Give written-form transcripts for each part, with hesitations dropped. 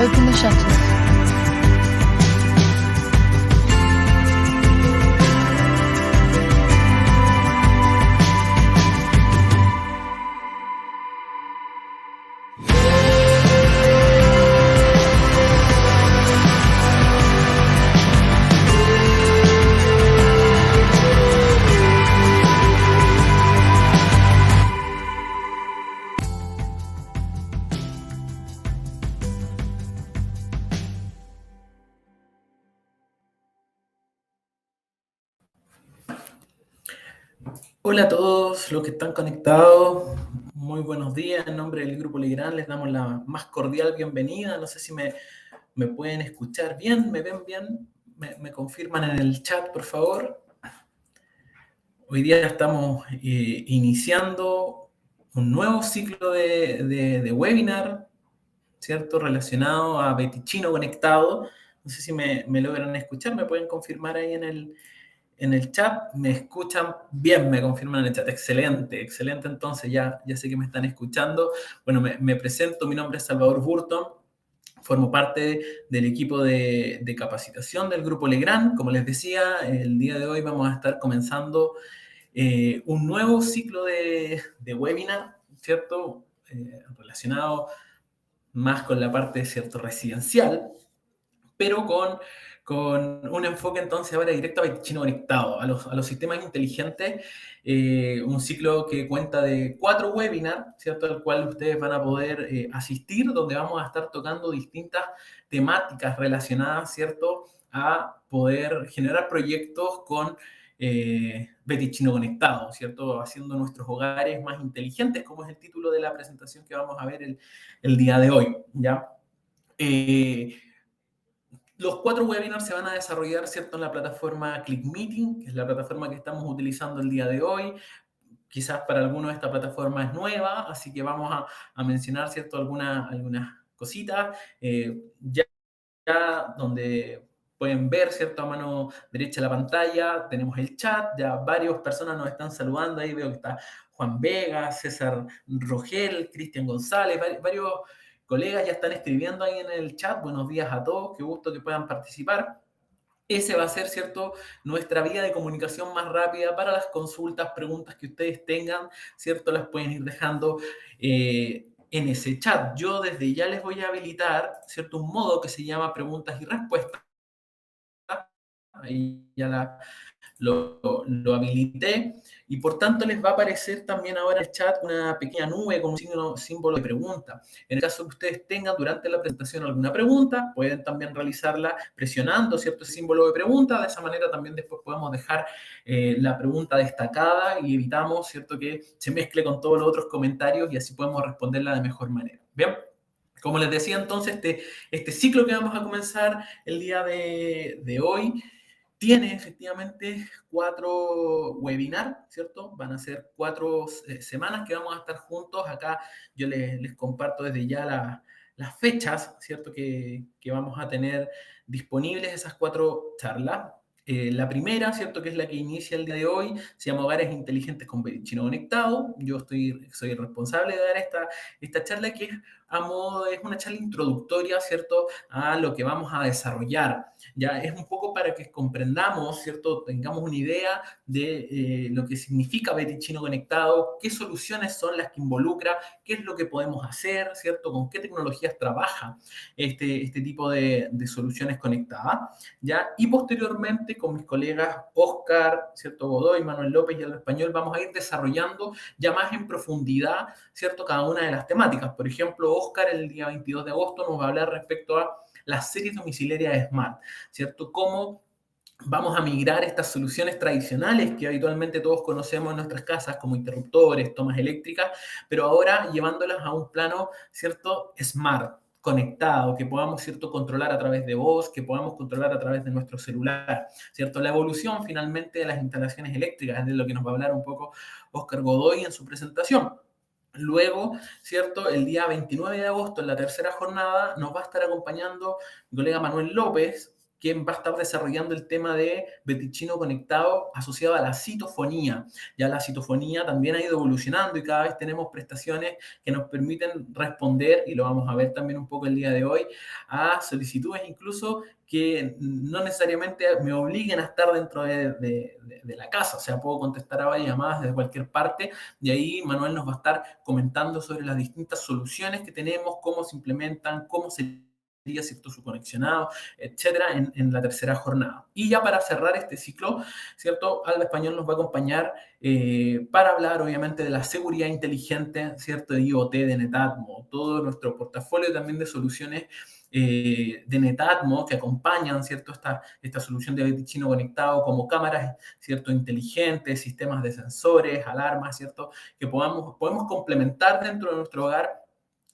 Open the shutters. Hola a todos los que están conectados, muy buenos días. En nombre del Grupo Legrand les damos la más cordial bienvenida. No sé si me pueden escuchar bien, me ven bien, me confirman en el chat, por favor. Hoy día estamos iniciando un nuevo ciclo de webinar, ¿cierto? Relacionado a Betichino Conectado. No sé si me logran escuchar, me pueden confirmar ahí en el chat. ¿Me escuchan bien? Me confirman en el chat. Excelente, excelente. Entonces ya sé que me están escuchando. Bueno, me presento. Mi nombre es Salvador Burton. Formo parte del equipo de capacitación del Grupo Legrand. Como les decía, el día de hoy vamos a estar comenzando un nuevo ciclo de webinar, ¿cierto? Relacionado más con la parte, ¿cierto?, residencial, pero con un enfoque entonces ahora directo a Betichino Conectado, a los sistemas inteligentes, un ciclo que cuenta de 4 webinars, ¿cierto?, al cual ustedes van a poder asistir, donde vamos a estar tocando distintas temáticas relacionadas, ¿cierto?, a poder generar proyectos con Betichino Conectado, ¿cierto?, haciendo nuestros hogares más inteligentes, como es el título de la presentación que vamos a ver el día de hoy, ¿ya? Los 4 webinars se van a desarrollar, ¿cierto?, en la plataforma ClickMeeting, que es la plataforma que estamos utilizando el día de hoy. Quizás para algunos esta plataforma es nueva, así que vamos a mencionar, ¿cierto?, algunas cositas. Ya donde pueden ver, ¿cierto?, a mano derecha de la pantalla, tenemos el chat, ya varias personas nos están saludando, ahí veo que está Juan Vega, César Rogel, Cristian González, varios colegas ya están escribiendo ahí en el chat. Buenos días a todos, qué gusto que puedan participar. Ese va a ser, ¿cierto?, nuestra vía de comunicación más rápida para las consultas, preguntas que ustedes tengan, ¿cierto? Las pueden ir dejando en ese chat. Yo desde ya les voy a habilitar, ¿cierto?, un modo que se llama preguntas y respuestas. Ahí ya lo habilité, y por tanto les va a aparecer también ahora en el chat una pequeña nube con un símbolo de pregunta. En el caso que ustedes tengan durante la presentación alguna pregunta, pueden también realizarla presionando, ¿cierto?, ese símbolo de pregunta. De esa manera también después podemos dejar la pregunta destacada y evitamos, ¿cierto?, que se mezcle con todos los otros comentarios, y así podemos responderla de mejor manera. Bien. Como les decía, entonces, este ciclo que vamos a comenzar el día de hoy tiene efectivamente 4 webinars, ¿cierto? Van a ser 4 semanas que vamos a estar juntos. Acá yo les comparto desde ya las fechas, ¿cierto?, que vamos a tener disponibles esas 4 charlas. La primera, ¿cierto?, que es la que inicia el día de hoy, se llama Hogares Inteligentes con Betichino Conectado. Yo soy el responsable de dar esta charla, que es una charla introductoria, ¿cierto?, a lo que vamos a desarrollar. Ya es un poco para que comprendamos, ¿cierto?, tengamos una idea de lo que significa Betichino Conectado, qué soluciones son las que involucra, qué es lo que podemos hacer, ¿cierto?, con qué tecnologías trabaja este tipo de soluciones conectadas, ¿ya? Y posteriormente con mis colegas Oscar, ¿cierto?, Godoy, Manuel López y Aldo Español vamos a ir desarrollando ya más en profundidad, ¿cierto?, cada una de las temáticas. Por ejemplo, Oscar el día 22 de agosto nos va a hablar respecto a las series domiciliarias Smart, ¿cierto? Cómo vamos a migrar estas soluciones tradicionales que habitualmente todos conocemos en nuestras casas, como interruptores, tomas eléctricas, pero ahora llevándolas a un plano, ¿cierto?, smart, conectado, que podamos, ¿cierto?, controlar a través de voz, que podamos controlar a través de nuestro celular, ¿cierto? La evolución finalmente de las instalaciones eléctricas, es de lo que nos va a hablar un poco Oscar Godoy en su presentación. Luego, ¿cierto?, el día 29 de agosto, en la tercera jornada, nos va a estar acompañando mi colega Manuel López, quien va a estar desarrollando el tema de Betichino conectado asociado a la citofonía. Ya la citofonía también ha ido evolucionando y cada vez tenemos prestaciones que nos permiten responder, y lo vamos a ver también un poco el día de hoy, a solicitudes incluso que no necesariamente me obliguen a estar dentro de la casa. O sea, puedo contestar a varias llamadas desde cualquier parte, y ahí Manuel nos va a estar comentando sobre las distintas soluciones que tenemos, cómo se implementan, cómo se ¿cierto? Su conexionado, etcétera, en la tercera jornada. Y ya para cerrar este ciclo, ¿cierto? Alba Español nos va a acompañar para hablar, obviamente, de la seguridad inteligente, ¿cierto? De IoT, de Netatmo, todo nuestro portafolio también de soluciones de Netatmo que acompañan, ¿cierto? Esta solución de Betichino conectado, como cámaras, ¿cierto? Inteligentes, sistemas de sensores, alarmas, ¿cierto? Que podemos complementar dentro de nuestro hogar,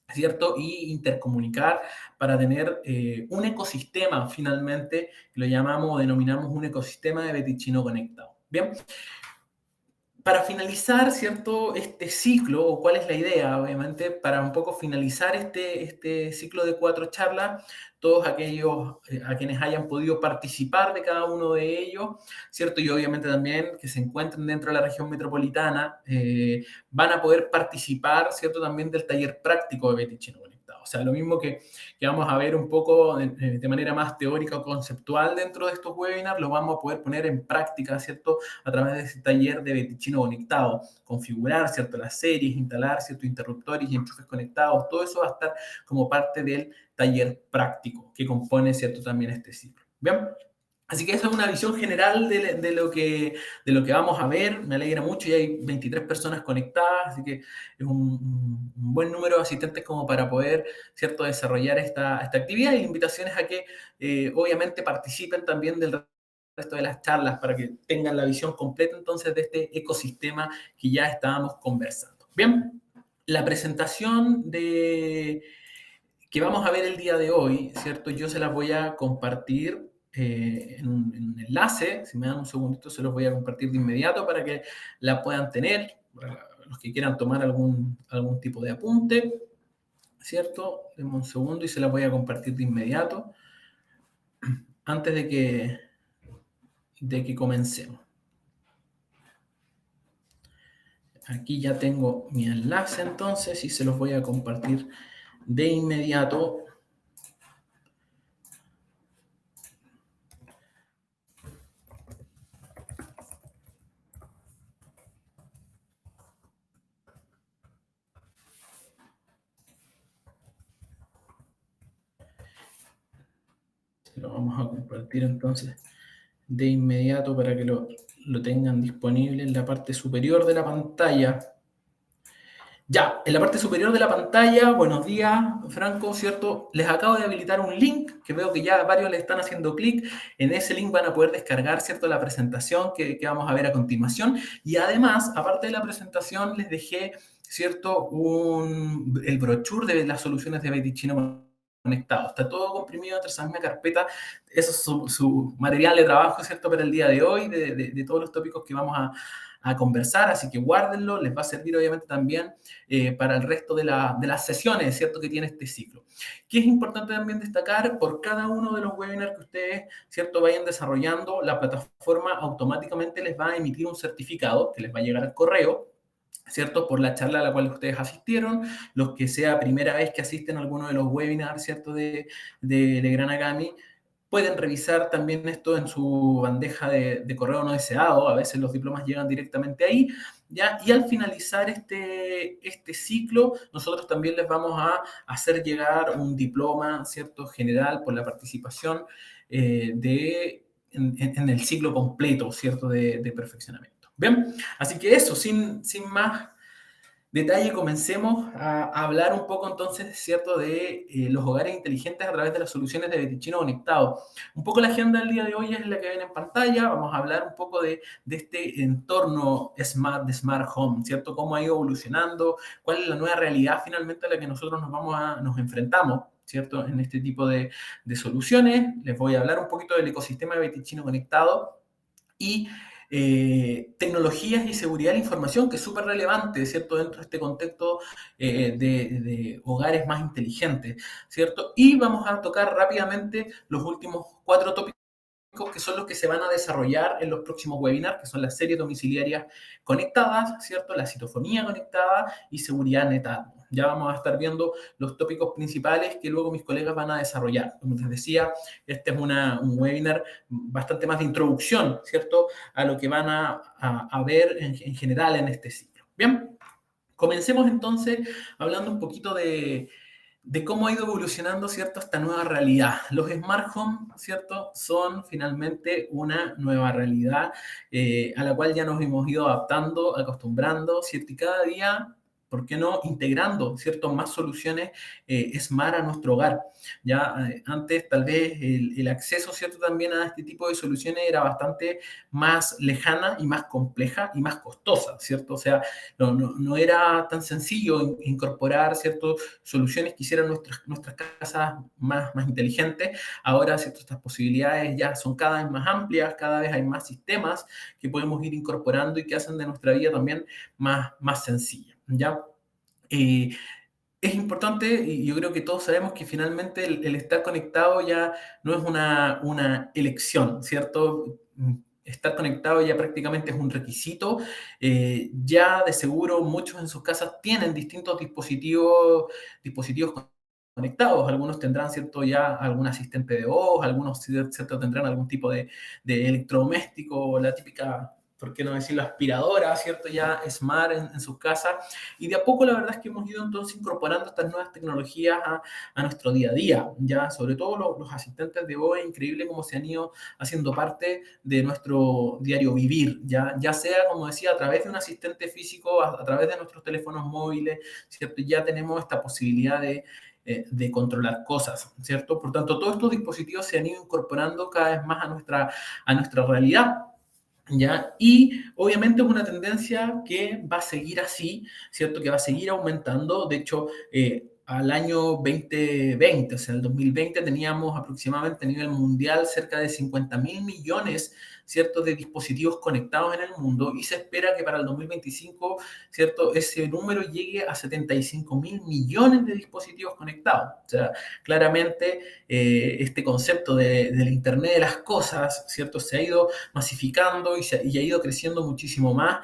¿cierto? Y intercomunicar para tener un ecosistema, finalmente, que lo llamamos, denominamos un ecosistema de Betichino conectado. Bien, para finalizar, ¿cierto? Este ciclo, o cuál es la idea, obviamente, para un poco finalizar este ciclo de 4 charlas, todos aquellos a quienes hayan podido participar de cada uno de ellos, ¿cierto? Y obviamente también que se encuentren dentro de la región metropolitana, van a poder participar, ¿cierto? También del taller práctico de Betichino conectado. O sea, lo mismo que vamos a ver un poco de manera más teórica o conceptual dentro de estos webinars, lo vamos a poder poner en práctica, ¿cierto? A través de ese taller de Betichino conectado, configurar, ¿cierto? Las series, instalar, ¿cierto? Interruptores y enchufes conectados, todo eso va a estar como parte del taller práctico que compone, ¿cierto? También este ciclo. ¿Bien? Así que esa es una visión general de lo que vamos a ver. Me alegra mucho, ya hay 23 personas conectadas, así que es un buen número de asistentes como para poder, ¿cierto?, desarrollar esta actividad, y la invitación es a que obviamente participen también del resto de las charlas para que tengan la visión completa entonces de este ecosistema que ya estábamos conversando. Bien, la presentación que vamos a ver el día de hoy, ¿cierto? Yo se las voy a compartir en un enlace. Si me dan un segundito, se los voy a compartir de inmediato para que la puedan tener, para los que quieran tomar algún tipo de apunte, ¿cierto? Denme un segundo y se las voy a compartir de inmediato antes de que comencemos. Aquí ya tengo mi enlace entonces y se los voy a compartir de inmediato. Se lo vamos a compartir entonces de inmediato para que lo tengan disponible en la parte superior de la pantalla. Ya, en la parte superior de la pantalla, buenos días, Franco, ¿cierto? Les acabo de habilitar un link que veo que ya varios le están haciendo clic. En ese link van a poder descargar, ¿cierto?, la presentación que vamos a ver a continuación. Y además, aparte de la presentación, les dejé, ¿cierto?, el brochure de las soluciones de Betichino conectado. Está todo comprimido entre esa misma carpeta. Eso es su material de trabajo, ¿cierto?, para el día de hoy, de todos los tópicos que vamos a conversar, así que guárdenlo, les va a servir obviamente también para el resto de las sesiones, ¿cierto?, que tiene este ciclo. ¿Qué es importante también destacar? Por cada uno de los webinars que ustedes, ¿cierto?, vayan desarrollando, la plataforma automáticamente les va a emitir un certificado que les va a llegar al correo, ¿cierto?, por la charla a la cual ustedes asistieron. Los que sea primera vez que asisten a alguno de los webinars, ¿cierto?, de Legrand Academy, pueden revisar también esto en su bandeja de correo no deseado. A veces los diplomas llegan directamente ahí, ¿ya? Y al finalizar este ciclo, nosotros también les vamos a hacer llegar un diploma, ¿cierto?, general por la participación en el ciclo completo, ¿cierto?, de perfeccionamiento. Bien, así que eso, sin más detalle, comencemos a hablar un poco entonces, ¿cierto?, de los hogares inteligentes a través de las soluciones de Betichino conectado. Un poco la agenda del día de hoy es la que ven en pantalla. Vamos a hablar un poco de este entorno smart, de Smart Home, ¿cierto?, cómo ha ido evolucionando, cuál es la nueva realidad finalmente a la que nosotros nos enfrentamos, ¿cierto?, en este tipo de soluciones. Les voy a hablar un poquito del ecosistema de Betichino conectado y tecnologías y seguridad de la información, que es súper relevante, ¿cierto?, dentro de este contexto de hogares más inteligentes, ¿cierto? Y vamos a tocar rápidamente los últimos 4 tópicos que son los que se van a desarrollar en los próximos webinars, que son las series domiciliarias conectadas, ¿cierto? La citofonía conectada y seguridad neta. Ya vamos a estar viendo los tópicos principales que luego mis colegas van a desarrollar. Como les decía, este es un webinar bastante más de introducción, ¿cierto? A lo que van a ver en general en este ciclo. Bien, comencemos entonces hablando un poquito de cómo ha ido evolucionando, ¿cierto?, esta nueva realidad. Los smart home, ¿cierto?, son finalmente una nueva realidad a la cual ya nos hemos ido adaptando, acostumbrando, ¿cierto? Y cada día, ¿por qué no?, integrando, ¿cierto?, más soluciones smart a nuestro hogar. Ya antes tal vez el acceso, ¿cierto?, también a este tipo de soluciones era bastante más lejana y más compleja y más costosa, ¿cierto? O sea, no era tan sencillo incorporar, ¿cierto?, soluciones que hicieran nuestras casas más inteligentes. Ahora, ¿cierto?, estas posibilidades ya son cada vez más amplias, cada vez hay más sistemas que podemos ir incorporando y que hacen de nuestra vida también más sencilla, ¿ya? Eh, es importante, y yo creo que todos sabemos que finalmente el estar conectado ya no es una elección, ¿cierto? Estar conectado ya prácticamente es un requisito. Ya de seguro muchos en sus casas tienen distintos dispositivos conectados. Algunos tendrán, ¿cierto?, ya algún asistente de voz, algunos, ¿cierto?, tendrán algún tipo de electrodoméstico, la típica, ¿por qué no decir la aspiradora, ¿cierto?, ya smart en sus casas. Y de a poco la verdad es que hemos ido entonces incorporando estas nuevas tecnologías a nuestro día a día, ya sobre todo los asistentes de voz. Es increíble cómo se han ido haciendo parte de nuestro diario vivir, ya sea, como decía, a través de un asistente físico, a través de nuestros teléfonos móviles, ¿cierto? Ya tenemos esta posibilidad de controlar cosas, ¿cierto? Por tanto, todos estos dispositivos se han ido incorporando cada vez más a nuestra realidad. ¿Ya? Y obviamente es una tendencia que va a seguir así, ¿cierto? Que va a seguir aumentando. De hecho, al año 2020, o sea, el 2020, teníamos aproximadamente a nivel mundial cerca de 50.000 millones, ¿cierto?, de dispositivos conectados en el mundo, y se espera que para el 2025, ¿cierto?, ese número llegue a 75.000 millones de dispositivos conectados. O sea, claramente este concepto del Internet de las cosas, ¿cierto?, se ha ido masificando y ha ido creciendo muchísimo más,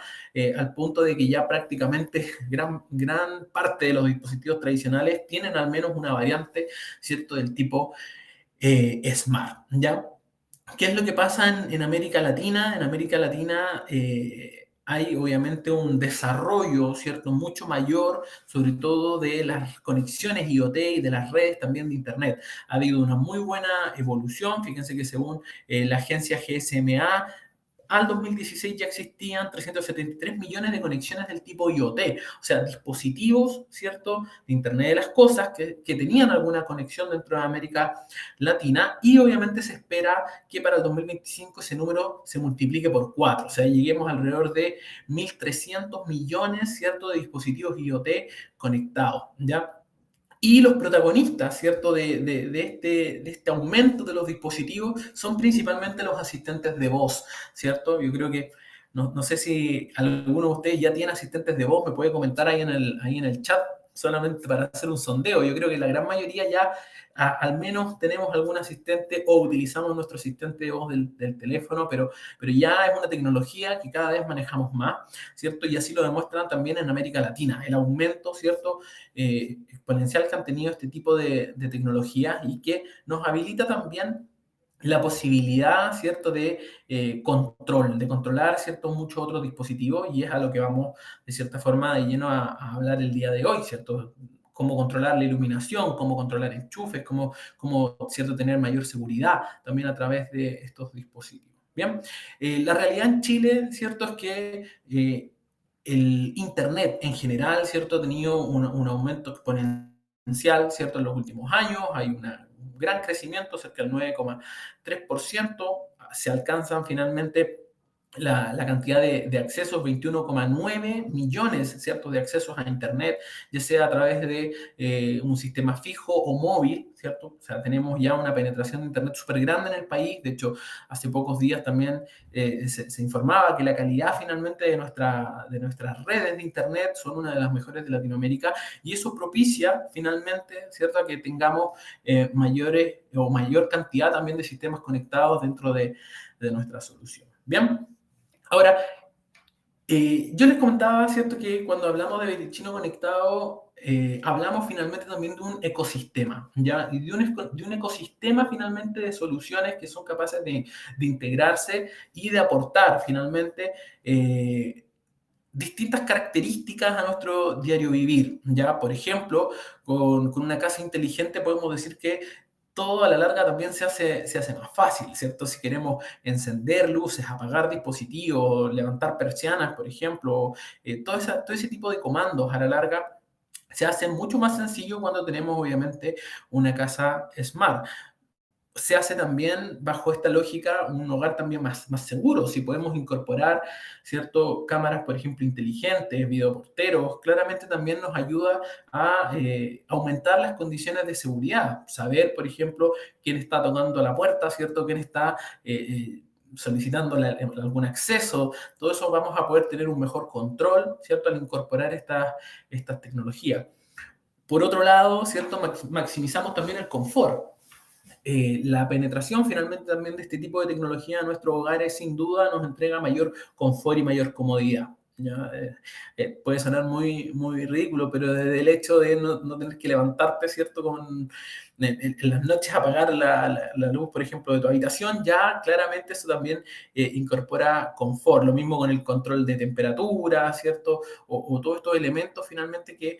al punto de que ya prácticamente gran parte de los dispositivos tradicionales tienen al menos una variante, ¿cierto?, del tipo Smart, ¿ya? ¿Qué es lo que pasa en América Latina? En América Latina hay obviamente un desarrollo, ¿cierto?, mucho mayor, sobre todo de las conexiones IoT y de las redes también de Internet. Ha habido una muy buena evolución. Fíjense que según la agencia GSMA, al 2016 ya existían 373 millones de conexiones del tipo IoT, o sea, dispositivos, ¿cierto?, de Internet de las Cosas que tenían alguna conexión dentro de América Latina, y obviamente se espera que para el 2025 ese número se multiplique por 4, o sea, lleguemos alrededor de 1.300 millones, ¿cierto?, de dispositivos IoT conectados, ¿ya? Y los protagonistas, ¿cierto?, de este aumento de los dispositivos son principalmente los asistentes de voz, ¿cierto? Yo creo que, no sé si alguno de ustedes ya tiene asistentes de voz, me puede comentar ahí en el chat, solamente para hacer un sondeo. Yo creo que la gran mayoría ya al menos tenemos algún asistente o utilizamos nuestro asistente de voz del teléfono, pero ya es una tecnología que cada vez manejamos más, ¿cierto? Y así lo demuestran también en América Latina, el aumento, ¿cierto?, exponencial que han tenido este tipo de tecnologías, y que nos habilita también la posibilidad, ¿cierto?, de controlar, ¿cierto?, muchos otros dispositivos, y es a lo que vamos, de cierta forma, de lleno a hablar el día de hoy, ¿cierto? Cómo controlar la iluminación, cómo controlar enchufes, cómo, ¿cierto?, tener mayor seguridad también a través de estos dispositivos. Bien, la realidad en Chile, ¿cierto?, es que el Internet en general, ¿cierto?, ha tenido un aumento exponencial, ¿cierto?, en los últimos años. Hay un gran crecimiento, cerca del 9,3%. Se alcanzan finalmente la cantidad de accesos, 21,9 millones, ¿cierto?, de accesos a Internet, ya sea a través de un sistema fijo o móvil, ¿cierto? O sea, tenemos ya una penetración de Internet súper grande en el país. De hecho, hace pocos días también se informaba que la calidad finalmente de nuestras redes de Internet son una de las mejores de Latinoamérica, y eso propicia finalmente, ¿cierto?, a que tengamos mayores o mayor cantidad también de sistemas conectados dentro de nuestra solución. Bien. Ahora, yo les comentaba, ¿cierto?, que cuando hablamos de Betichino conectado, hablamos finalmente también de un ecosistema, ¿ya? Y de un ecosistema finalmente de soluciones que son capaces de integrarse y de aportar finalmente distintas características a nuestro diario vivir, ¿ya? Por ejemplo, con una casa inteligente podemos decir que todo a la larga también se hace más fácil, ¿cierto? Si queremos encender luces, apagar dispositivos, levantar persianas, por ejemplo, todo ese tipo de comandos a la larga se hace mucho más sencillo cuando tenemos obviamente una casa smart. Se hace también bajo esta lógica un hogar también más seguro. Si podemos incorporar, ¿cierto?, cámaras, por ejemplo, inteligentes, videoporteros, claramente también nos ayuda a aumentar las condiciones de seguridad. Saber, por ejemplo, quién está tocando la puerta, ¿cierto?, quién está solicitando algún acceso. Todo eso vamos a poder tener un mejor control, ¿cierto?, al incorporar estas tecnologías. Por otro lado, ¿cierto?, maximizamos también el confort. La penetración finalmente también de este tipo de tecnología en nuestros hogares sin duda nos entrega mayor confort y mayor comodidad. ¿Ya? Puede sonar muy ridículo, pero desde el hecho de no tener que levantarte, ¿cierto?, en las noches apagar la luz, por ejemplo, de tu habitación, ya claramente eso también incorpora confort. Lo mismo con el control de temperatura, ¿cierto? O todos estos elementos finalmente que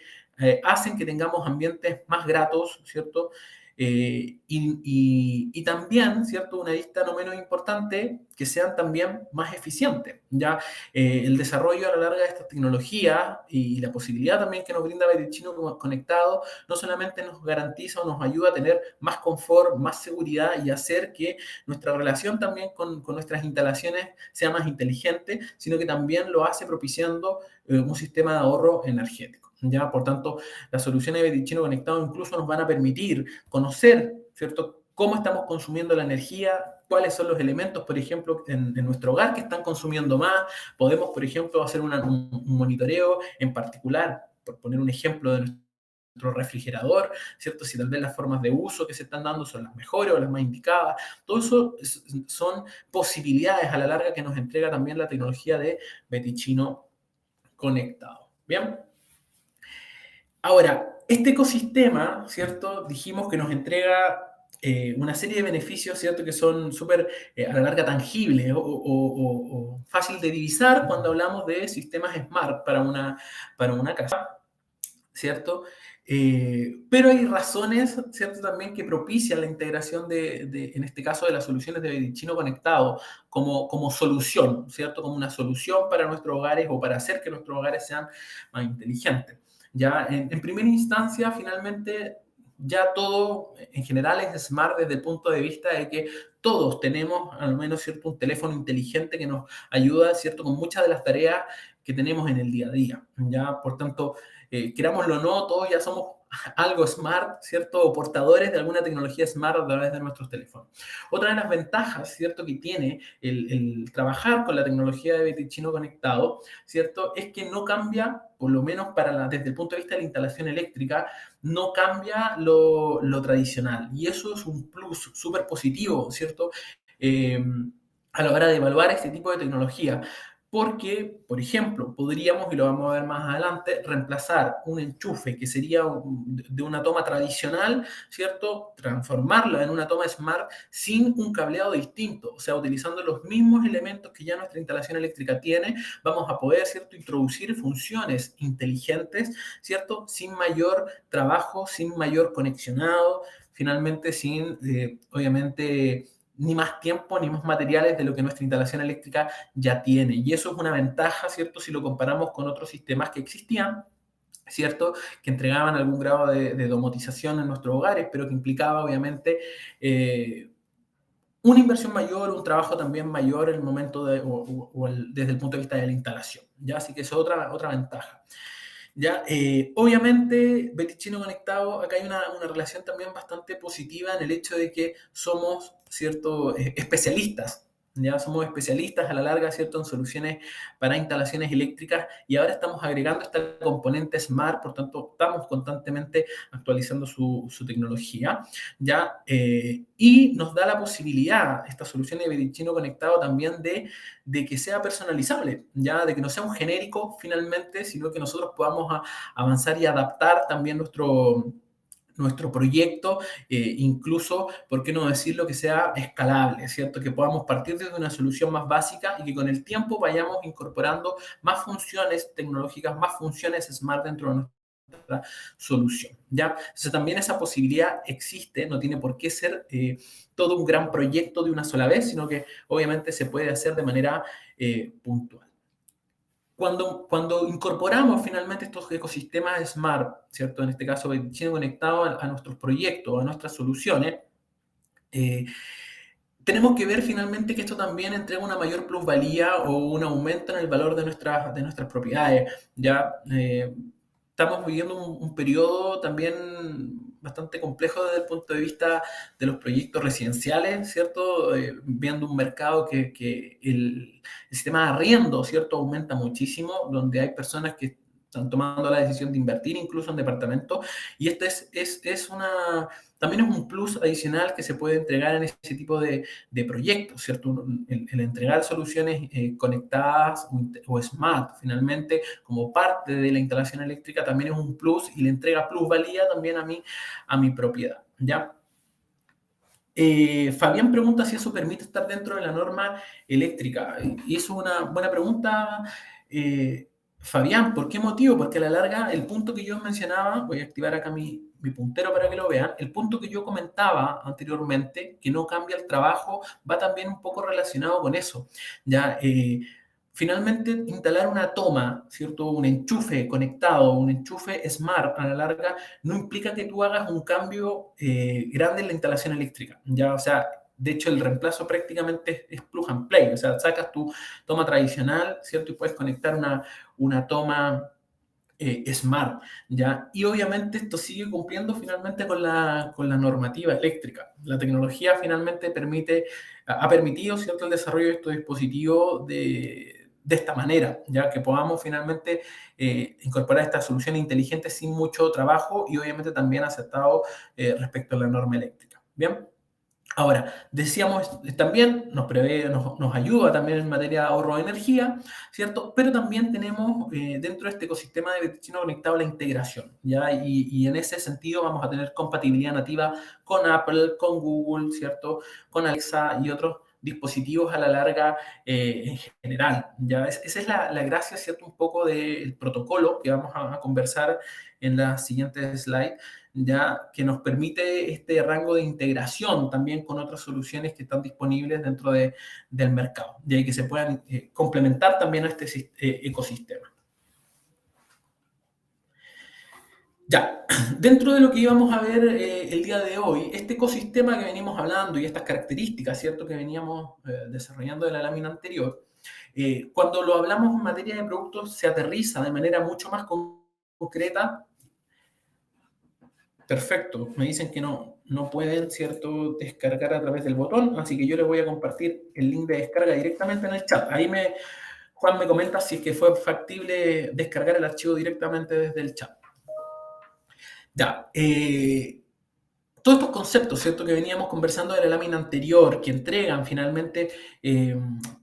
hacen que tengamos ambientes más gratos, ¿cierto? Y también, ¿cierto?, una lista no menos importante, que sean también más eficientes. Ya el desarrollo a la larga de estas tecnologías y la posibilidad también que nos brinda Betichino conectado, no solamente nos garantiza o nos ayuda a tener más confort, más seguridad y hacer que nuestra relación también con nuestras instalaciones sea más inteligente, sino que también lo hace propiciando un sistema de ahorro energético. ¿Ya? Por tanto, las soluciones de Betichino conectado incluso nos van a permitir conocer, ¿cierto?, cómo estamos consumiendo la energía, cuáles son los elementos, por ejemplo, en nuestro hogar que están consumiendo más. Podemos, por ejemplo, hacer un monitoreo en particular, por poner un ejemplo de nuestro refrigerador, ¿cierto? Si tal vez las formas de uso que se están dando son las mejores o las más indicadas. Todo eso son posibilidades a la larga que nos entrega también la tecnología de Betichino conectado. Bien. Ahora, este ecosistema, ¿cierto? Dijimos que nos entrega una serie de beneficios, ¿cierto?, que son súper a la larga tangibles o fácil de divisar cuando hablamos de sistemas smart para una casa, ¿cierto? Pero hay razones, ¿cierto?, también que propician la integración en este caso, de las soluciones de Betichino conectado como solución, ¿cierto?, como una solución para nuestros hogares o para hacer que nuestros hogares sean más inteligentes. Ya en primera instancia, finalmente, ya todo en general es smart desde el punto de vista de que todos tenemos al menos, ¿cierto?, un teléfono inteligente que nos ayuda, ¿cierto?, con muchas de las tareas que tenemos en el día a día. Ya, por tanto, querámoslo o no, todos ya somos algo smart, ¿cierto? O portadores de alguna tecnología smart a través de nuestros teléfonos. Otra de las ventajas, ¿cierto?, que tiene el trabajar con la tecnología de Betichino conectado, ¿cierto?, es que no cambia, por lo menos desde el punto de vista de la instalación eléctrica, no cambia lo tradicional. Y eso es un plus súper positivo, ¿cierto? Eh, a la hora de evaluar este tipo de tecnología. Porque, por ejemplo, podríamos, y lo vamos a ver más adelante, reemplazar un enchufe que sería de una toma tradicional, ¿cierto? Transformarla en una toma smart sin un cableado distinto, o sea, utilizando los mismos elementos que ya nuestra instalación eléctrica tiene, vamos a poder, ¿cierto?, introducir funciones inteligentes, ¿cierto?, sin mayor trabajo, sin mayor conexionado, finalmente sin, obviamente, ni más tiempo ni más materiales de lo que nuestra instalación eléctrica ya tiene. Y eso es una ventaja, ¿cierto?, si lo comparamos con otros sistemas que existían, ¿cierto?, que entregaban algún grado de domotización en nuestros hogares, pero que implicaba, obviamente, una inversión mayor, un trabajo también mayor en el momento de, desde el punto de vista de la instalación, ¿ya? Así que esa es otra ventaja. ¿Ya? Obviamente, Betis Chino Conectado, acá hay una relación también bastante positiva en el hecho de que somos, ¿cierto?, especialistas. Ya somos especialistas a la larga, ¿cierto?, en soluciones para instalaciones eléctricas y ahora estamos agregando esta componente Smart, por tanto, estamos constantemente actualizando su tecnología, ¿ya? Y nos da la posibilidad, esta solución de Betis Chino Conectado también de que sea personalizable, ya de que no sea un genérico finalmente, sino que nosotros podamos avanzar y adaptar también nuestro proyecto, incluso, ¿por qué no decirlo?, que sea escalable, ¿cierto? Que podamos partir desde una solución más básica y que con el tiempo vayamos incorporando más funciones tecnológicas, más funciones smart dentro de nuestra solución, ¿ya? Entonces también esa posibilidad existe, no tiene por qué ser todo un gran proyecto de una sola vez, sino que obviamente se puede hacer de manera puntual. Cuando incorporamos finalmente estos ecosistemas Smart, ¿cierto? En este caso, siendo conectados a nuestros proyectos, a nuestras soluciones, eh, tenemos que ver finalmente que esto también entrega una mayor plusvalía o un aumento en el valor de nuestras propiedades. Ya estamos viviendo un periodo también bastante complejo desde el punto de vista de los proyectos residenciales, ¿cierto? Viendo un mercado que el sistema de arriendo, ¿cierto?, aumenta muchísimo, donde hay personas que están tomando la decisión de invertir incluso en departamentos, y este también es un plus adicional que se puede entregar en ese tipo de proyectos, ¿cierto? El entregar soluciones conectadas o smart, finalmente, como parte de la instalación eléctrica, también es un plus y le entrega plusvalía también a mi propiedad, ¿ya? Fabián pregunta si eso permite estar dentro de la norma eléctrica. Y es una buena pregunta, Fabián. ¿Por qué motivo? Porque a la larga, el punto que yo mencionaba, voy a activar acá mi puntero para que lo vean, el punto que yo comentaba anteriormente, que no cambia el trabajo, va también un poco relacionado con eso. Ya, finalmente, instalar una toma, ¿cierto? Un enchufe conectado, un enchufe smart a la larga, no implica que tú hagas un cambio grande en la instalación eléctrica, ¿ya? O sea, de hecho, el reemplazo prácticamente es plug and play, o sea, sacas tu toma tradicional, ¿cierto? Y puedes conectar una toma smart, ¿ya? Y obviamente esto sigue cumpliendo finalmente con la normativa eléctrica. La tecnología finalmente ha permitido, ¿cierto?, el desarrollo de estos dispositivos de esta manera, ya que podamos finalmente incorporar estas soluciones inteligentes sin mucho trabajo y obviamente también aceptado respecto a la norma eléctrica. ¿Bien? Ahora, decíamos, también nos ayuda también en materia de ahorro de energía, ¿cierto? Pero también tenemos dentro de este ecosistema de destino conectado la integración, ¿ya? Y en ese sentido vamos a tener compatibilidad nativa con Apple, con Google, ¿cierto? Con Alexa y otros dispositivos a la larga en general, ¿ya? Esa es la gracia, ¿cierto? Un poco del protocolo que vamos a conversar en la siguiente slide, ya que nos permite este rango de integración también con otras soluciones que están disponibles dentro del mercado, de ahí que se puedan complementar también a este ecosistema. Ya, dentro de lo que íbamos a ver el día de hoy, este ecosistema que venimos hablando y estas características, ¿cierto?, que veníamos desarrollando de la lámina anterior, cuando lo hablamos en materia de productos se aterriza de manera mucho más concreta. Perfecto, me dicen que no pueden, ¿cierto?, descargar a través del botón, así que yo les voy a compartir el link de descarga directamente en el chat. Ahí Juan me comenta si es que fue factible descargar el archivo directamente desde el chat. Ya, todos estos conceptos, ¿cierto?, que veníamos conversando de la lámina anterior, que entregan finalmente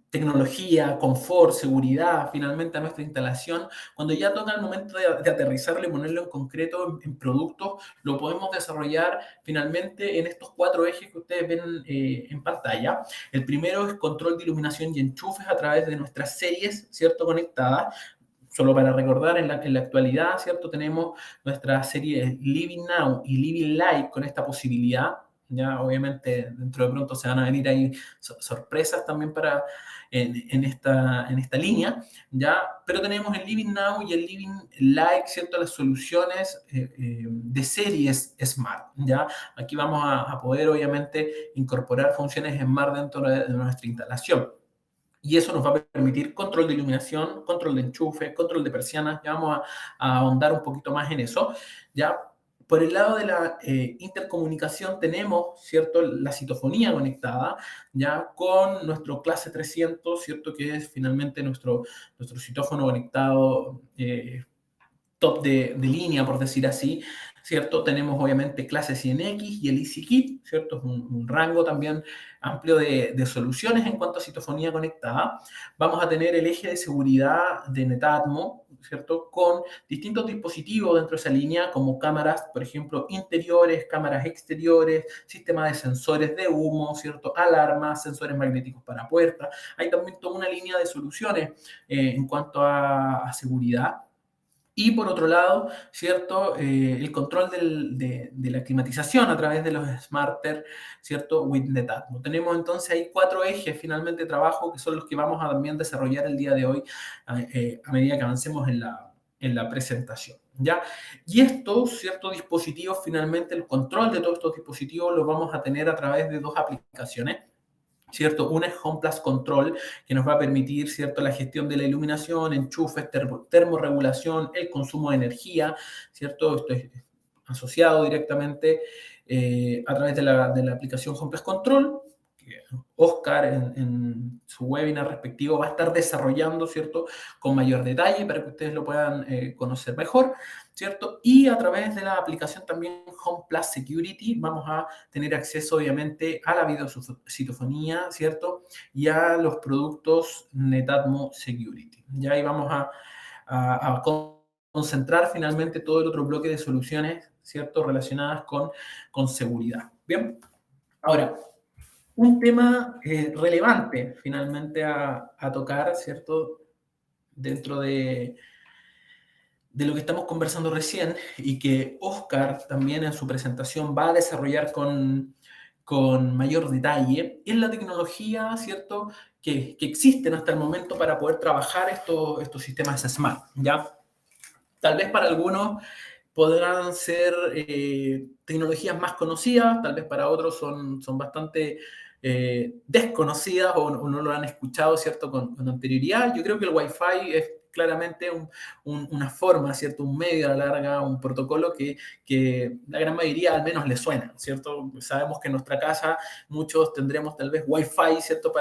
tecnología, confort, seguridad, finalmente a nuestra instalación, cuando ya toca el momento de aterrizarlo y ponerlo en concreto en productos, lo podemos desarrollar finalmente en estos 4 ejes que ustedes ven en pantalla. El primero es control de iluminación y enchufes a través de nuestras series, ¿cierto?, conectadas. Solo para recordar, en la actualidad, ¿cierto?, tenemos nuestra serie Living Now y Living Live con esta posibilidad, Ya, obviamente, dentro de pronto se van a venir ahí sorpresas también en esta línea, ¿ya? Pero tenemos el Living Now y el Living Like, ¿cierto? Las soluciones de series Smart, ¿ya? Aquí vamos a poder, obviamente, incorporar funciones Smart dentro de nuestra instalación. Y eso nos va a permitir control de iluminación, control de enchufe, control de persianas. Ya vamos a ahondar un poquito más en eso. Ya por el lado de la intercomunicación tenemos, ¿cierto?, la citofonía conectada, ya con nuestro clase 300, ¿cierto?, que es finalmente nuestro citófono conectado top de línea, por decir así, ¿cierto? Tenemos obviamente clases CNX y el EasyKit, ¿cierto? Es un rango también amplio de soluciones en cuanto a citofonía conectada. Vamos a tener el eje de seguridad de Netatmo, ¿cierto? Con distintos dispositivos dentro de esa línea, como cámaras, por ejemplo, interiores, cámaras exteriores, sistema de sensores de humo, ¿cierto? Alarmas, sensores magnéticos para puertas. Hay también toda una línea de soluciones en cuanto a seguridad. Y por otro lado, ¿cierto? El control de la climatización a través de los smarter, ¿cierto? With Netatmo. Tenemos entonces ahí 4 ejes finalmente de trabajo que son los que vamos a también desarrollar el día de hoy a medida que avancemos en la presentación, ¿ya? Y estos, ciertos dispositivos, finalmente el control de todos estos dispositivos los vamos a tener a través de 2 aplicaciones, ¿cierto? Una es Home Plus Control, que nos va a permitir, ¿cierto?, la gestión de la iluminación, enchufes, termorregulación, el consumo de energía, ¿cierto? Esto es asociado directamente a través de la aplicación Home Plus Control, que Oscar en su webinar respectivo va a estar desarrollando, ¿cierto?, con mayor detalle para que ustedes lo puedan conocer mejor, ¿cierto? Y a través de la aplicación también Home Plus Security vamos a tener acceso obviamente a la videocitofonía, ¿cierto? Y a los productos Netatmo Security. Ya ahí vamos a concentrar finalmente todo el otro bloque de soluciones, ¿cierto? Relacionadas con seguridad. Bien, ahora, un tema relevante finalmente a tocar, ¿cierto? Dentro de lo que estamos conversando recién y que Oscar también en su presentación va a desarrollar con mayor detalle, es la tecnología, ¿cierto?, que existen hasta el momento para poder trabajar estos sistemas Smart, ¿ya? Tal vez para algunos podrán ser tecnologías más conocidas, tal vez para otros son bastante desconocidas o no lo han escuchado, ¿cierto?, con anterioridad. Yo creo que el Wi-Fi es claramente una forma, ¿cierto?, un medio a la larga, un protocolo que la gran mayoría al menos le suena, ¿cierto? Sabemos que en nuestra casa muchos tendremos tal vez Wi-Fi, ¿cierto?,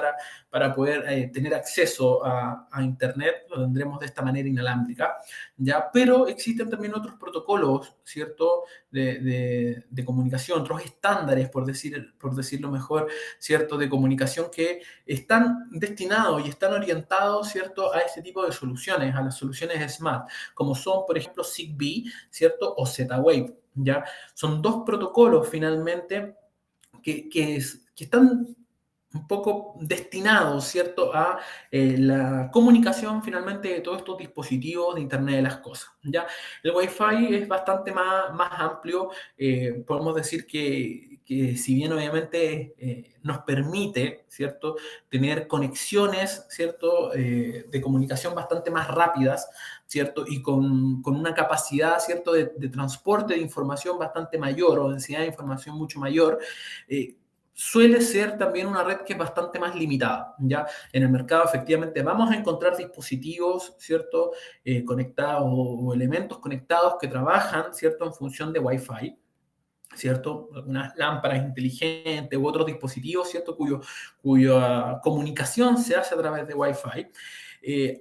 para poder tener acceso a Internet, lo tendremos de esta manera inalámbrica, ¿ya? Pero existen también otros protocolos, ¿cierto?, de comunicación, otros estándares, por decirlo mejor, ¿cierto?, de comunicación que están destinados y están orientados, ¿cierto?, a este tipo de soluciones, a las soluciones Smart, como son, por ejemplo, Zigbee, ¿cierto?, o Z-Wave, ¿ya? Son 2 protocolos finalmente que están un poco destinados, ¿cierto?, a la comunicación finalmente de todos estos dispositivos de Internet de las Cosas, ¿ya? El Wi-Fi es bastante más amplio, podemos decir que si bien obviamente nos permite, ¿cierto?, tener conexiones, ¿cierto?, de comunicación bastante más rápidas, ¿cierto?, y con una capacidad, ¿cierto?, de transporte de información bastante mayor o densidad de información mucho mayor, suele ser también una red que es bastante más limitada, ¿ya? En el mercado efectivamente vamos a encontrar dispositivos, ¿cierto?, conectados o elementos conectados que trabajan, ¿cierto?, en función de Wi-Fi, ¿cierto? Algunas lámparas inteligentes u otros dispositivos, ¿cierto?, cuya comunicación se hace a través de Wi-Fi.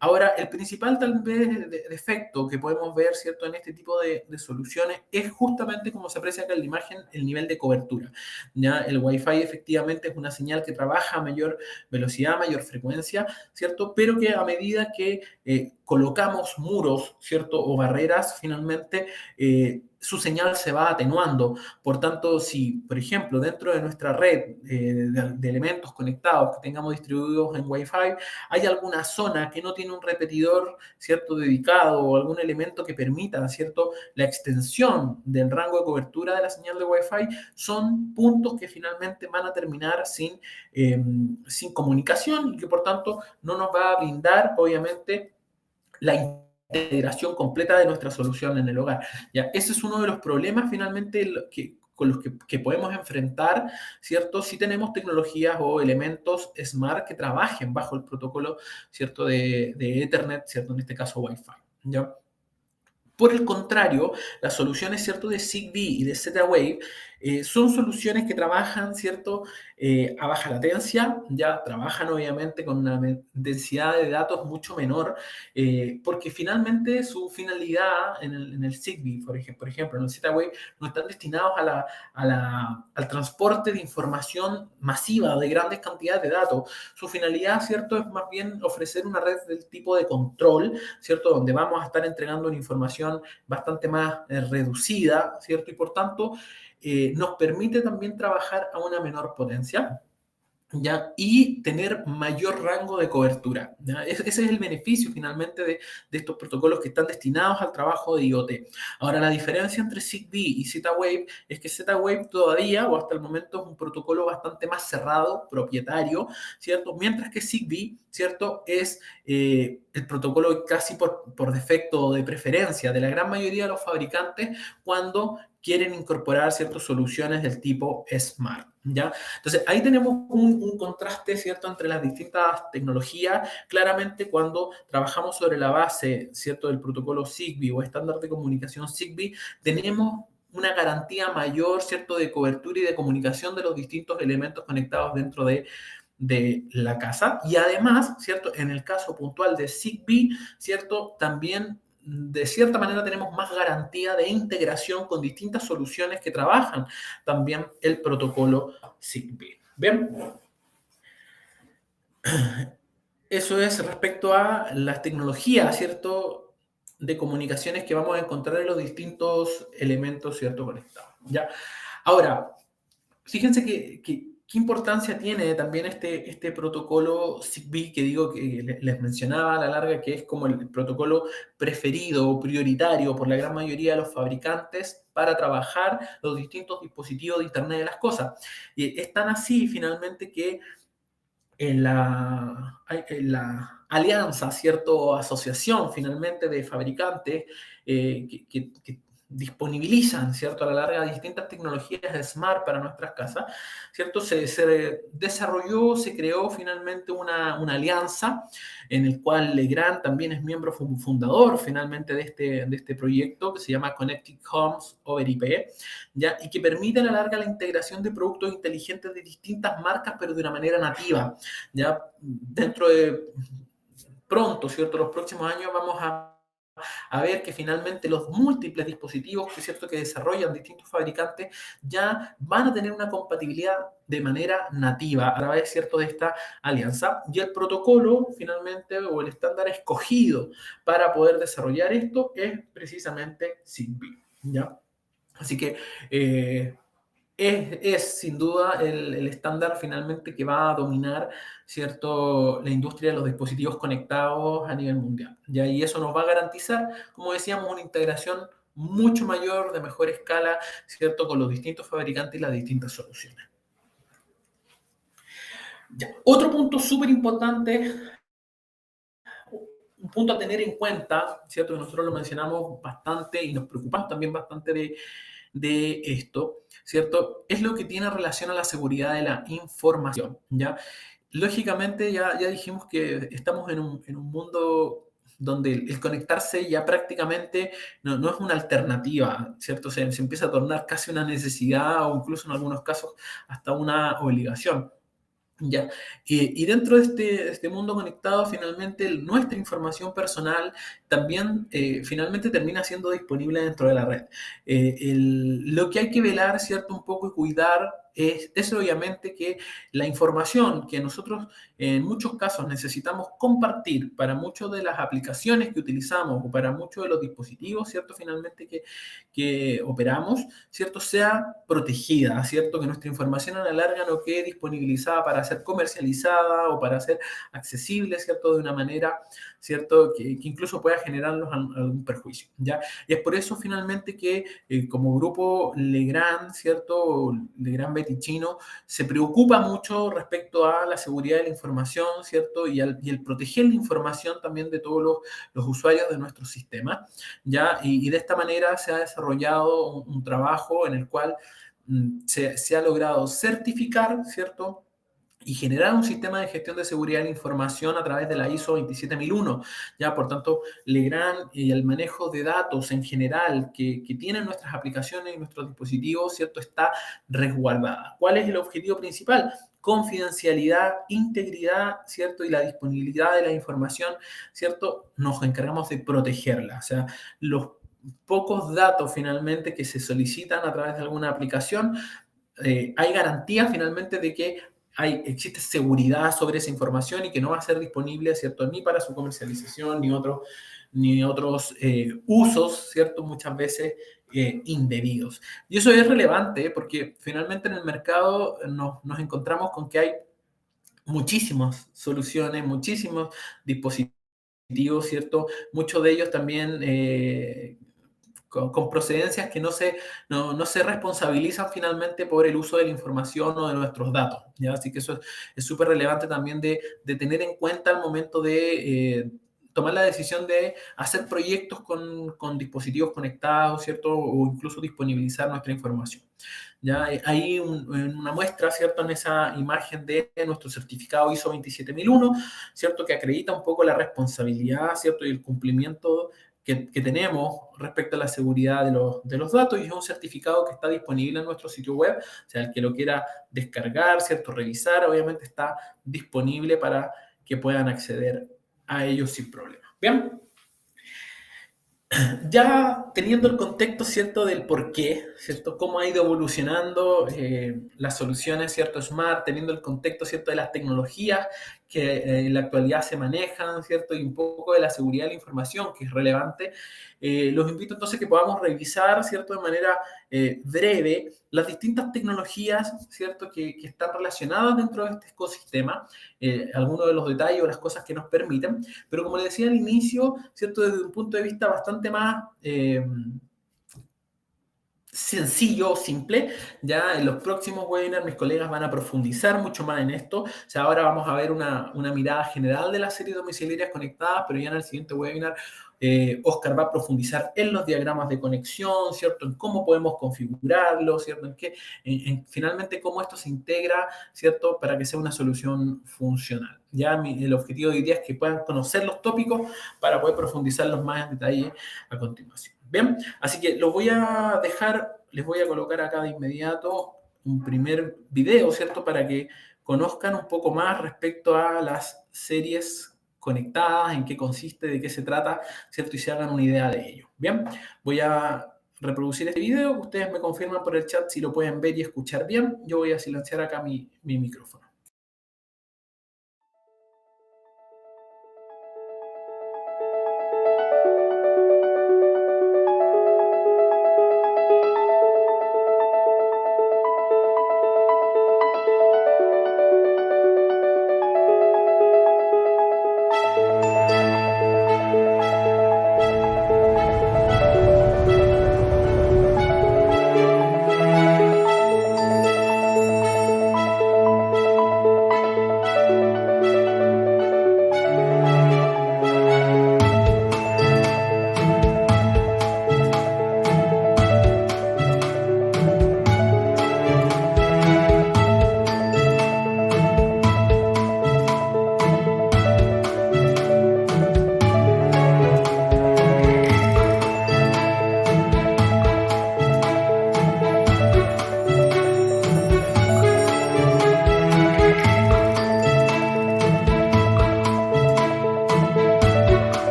Ahora, el principal tal vez defecto que podemos ver, ¿cierto?, en este tipo de soluciones es justamente, como se aprecia acá en la imagen, el nivel de cobertura, ¿ya? El Wi-Fi efectivamente es una señal que trabaja a mayor velocidad, mayor frecuencia, ¿cierto? Pero que a medida que colocamos muros, ¿cierto? O barreras, finalmente su señal se va atenuando. Por tanto, si, por ejemplo, dentro de nuestra red de elementos conectados que tengamos distribuidos en Wi-Fi, hay alguna zona que no tiene un repetidor, ¿cierto?, dedicado o algún elemento que permita, ¿cierto?, la extensión del rango de cobertura de la señal de Wi-Fi, son puntos que finalmente van a terminar sin comunicación y que por tanto no nos va a brindar, obviamente, la integración completa de nuestra solución en el hogar. ¿Ya? Ese es uno de los problemas finalmente con los que podemos enfrentar, ¿cierto? Si tenemos tecnologías o elementos smart que trabajen bajo el protocolo, ¿cierto? De Ethernet, ¿cierto? En este caso Wi-Fi, ¿ya? Por el contrario, las soluciones, ¿cierto?, de Zigbee y de Z-Wave son soluciones que trabajan, ¿cierto?, a baja latencia, ya trabajan obviamente con una densidad de datos mucho menor, porque finalmente su finalidad en el Zigbee, por ejemplo, en el Z-Wave, no están destinados al transporte de información masiva de grandes cantidades de datos. Su finalidad, ¿cierto?, es más bien ofrecer una red del tipo de control, ¿cierto?, donde vamos a estar entregando una información bastante más reducida, ¿cierto? Y por tanto, nos permite también trabajar a una menor potencia, ¿ya? Y tener mayor rango de cobertura, ¿ya? Ese es el beneficio finalmente de estos protocolos que están destinados al trabajo de IoT. Ahora, la diferencia entre Zigbee y Z-Wave es que Z-Wave todavía, o hasta el momento, es un protocolo bastante más cerrado, propietario, ¿cierto? Mientras que Zigbee, ¿cierto?, es el protocolo casi por defecto o de preferencia de la gran mayoría de los fabricantes cuando quieren incorporar ciertas soluciones del tipo Smart, ¿ya? Entonces, ahí tenemos un contraste, ¿cierto?, entre las distintas tecnologías. Claramente, cuando trabajamos sobre la base, ¿cierto?, del protocolo Zigbee o estándar de comunicación Zigbee, tenemos una garantía mayor, ¿cierto?, de cobertura y de comunicación de los distintos elementos conectados dentro de la casa. Y además, ¿cierto?, en el caso puntual de Zigbee, ¿cierto?, también de cierta manera tenemos más garantía de integración con distintas soluciones que trabajan también el protocolo Zigbee. ¿Bien? Eso es respecto a las tecnologías, ¿cierto?, de comunicaciones que vamos a encontrar en los distintos elementos, ¿cierto?, conectados. ¿Ya? Ahora, fíjense qué importancia tiene también este protocolo Zigbee que digo que les mencionaba a la larga, que es como el protocolo preferido o prioritario por la gran mayoría de los fabricantes para trabajar los distintos dispositivos de Internet de las Cosas. Y es tan así finalmente que en la alianza, ¿cierto?, asociación finalmente de fabricantes que disponibilizan, ¿cierto?, a la larga distintas tecnologías de Smart para nuestras casas, ¿cierto? Se desarrolló, se creó finalmente una alianza en el cual Legrand también es miembro fundador finalmente de este proyecto que se llama Connected Homes over IP, ¿ya? Y que permite a la larga la integración de productos inteligentes de distintas marcas, pero de una manera nativa. Ya dentro de pronto, ¿cierto? Los próximos años vamos a ver que finalmente los múltiples dispositivos ¿cierto?, que desarrollan distintos fabricantes ya van a tener una compatibilidad de manera nativa a través, ¿cierto?, de esta alianza. Y el protocolo, finalmente, o el estándar escogido para poder desarrollar esto es precisamente Zigbee, ¿ya? Así que es sin duda el estándar finalmente que va a dominar, ¿cierto?, la industria de los dispositivos conectados a nivel mundial. ¿Ya? Y eso nos va a garantizar, como decíamos, una integración mucho mayor, de mejor escala, ¿cierto?, con los distintos fabricantes y las distintas soluciones. Ya. Otro punto súper importante, un punto a tener en cuenta, ¿cierto?, que nosotros lo mencionamos bastante y nos preocupamos también bastante de esto, ¿cierto? Es lo que tiene relación a la seguridad de la información, ¿ya? Lógicamente, ya dijimos que estamos en un mundo donde el conectarse ya prácticamente no es una alternativa, ¿cierto? Se empieza a tornar casi una necesidad o incluso en algunos casos hasta una obligación. Ya. Y dentro de este mundo conectado, finalmente nuestra información personal también finalmente termina siendo disponible dentro de la red. Lo que hay que velar, ¿cierto?, un poco y cuidar es obviamente que la información que nosotros en muchos casos necesitamos compartir para muchas de las aplicaciones que utilizamos o para muchos de los dispositivos, ¿cierto? Finalmente que operamos, ¿cierto? Sea protegida, ¿cierto? Que nuestra información a la larga no quede disponibilizada para ser comercializada o para ser accesible, ¿cierto? De una manera, ¿cierto? Que incluso pueda generarnos algún perjuicio, ¿ya? Y es por eso finalmente que como grupo Legrand, ¿cierto? Legrand Betichino se preocupa mucho respecto a la seguridad de la información, ¿cierto? Y el proteger la información también de todos los usuarios de nuestro sistema, ¿ya? Y de esta manera se ha desarrollado un trabajo en el cual se ha logrado certificar, ¿cierto? Y generar un sistema de gestión de seguridad de la información a través de la ISO 27001. Ya, por tanto, Legrand y el manejo de datos en general que tienen nuestras aplicaciones y nuestros dispositivos, ¿cierto? Está resguardada. ¿Cuál es el objetivo principal? Confidencialidad, integridad, ¿cierto? Y la disponibilidad de la información, ¿cierto? Nos encargamos de protegerla. O sea, los pocos datos finalmente que se solicitan a través de alguna aplicación, hay garantías finalmente de que existe seguridad sobre esa información y que no va a ser disponible, ¿cierto? Ni para su comercialización, ni otros usos, ¿cierto? Muchas veces indebidos. Y eso es relevante porque finalmente en el mercado nos encontramos con que hay muchísimas soluciones, muchísimos dispositivos, ¿cierto? Muchos de ellos también con procedencias que no se responsabilizan finalmente por el uso de la información o de nuestros datos, ¿ya? Así que eso es súper relevante también de tener en cuenta al momento de tomar la decisión de hacer proyectos con dispositivos conectados, ¿cierto? O incluso disponibilizar nuestra información. ¿Ya? Hay una muestra, ¿cierto? En esa imagen de nuestro certificado ISO 27001, ¿cierto? Que acredita un poco la responsabilidad, ¿cierto? Y el cumplimiento que tenemos respecto a la seguridad de los datos, y es un certificado que está disponible en nuestro sitio web. O sea, el que lo quiera descargar, ¿cierto? Revisar, obviamente está disponible para que puedan acceder a ellos sin problema. Bien. Ya teniendo el contexto, ¿cierto? Del por qué, ¿cierto? Cómo ha ido evolucionando las soluciones, ¿cierto? Smart, teniendo el contexto, ¿cierto? De las tecnologías que en la actualidad se manejan, ¿cierto? Y un poco de la seguridad de la información, que es relevante. Los invito entonces a que podamos revisar, ¿cierto? De manera breve las distintas tecnologías, ¿cierto? Que están relacionadas dentro de este ecosistema, algunos de los detalles o las cosas que nos permiten, pero como les decía al inicio, ¿cierto? Desde un punto de vista bastante más sencillo, simple. Ya en los próximos webinars mis colegas van a profundizar mucho más en esto. O sea, ahora vamos a ver una mirada general de las series domiciliarias conectadas, pero ya en el siguiente webinar Oscar va a profundizar en los diagramas de conexión, ¿cierto? En cómo podemos configurarlo, ¿cierto? Finalmente cómo esto se integra, ¿cierto? Para que sea una solución funcional. Ya el objetivo de hoy día es que puedan conocer los tópicos para poder profundizarlos más en detalle a continuación. Bien, así que los voy a dejar, les voy a colocar acá de inmediato un primer video, ¿cierto? Para que conozcan un poco más respecto a las series conectadas, en qué consiste, de qué se trata, ¿cierto? Y se hagan una idea de ello. Bien, voy a reproducir este video, ustedes me confirman por el chat si lo pueden ver y escuchar bien. Yo voy a silenciar acá mi micrófono.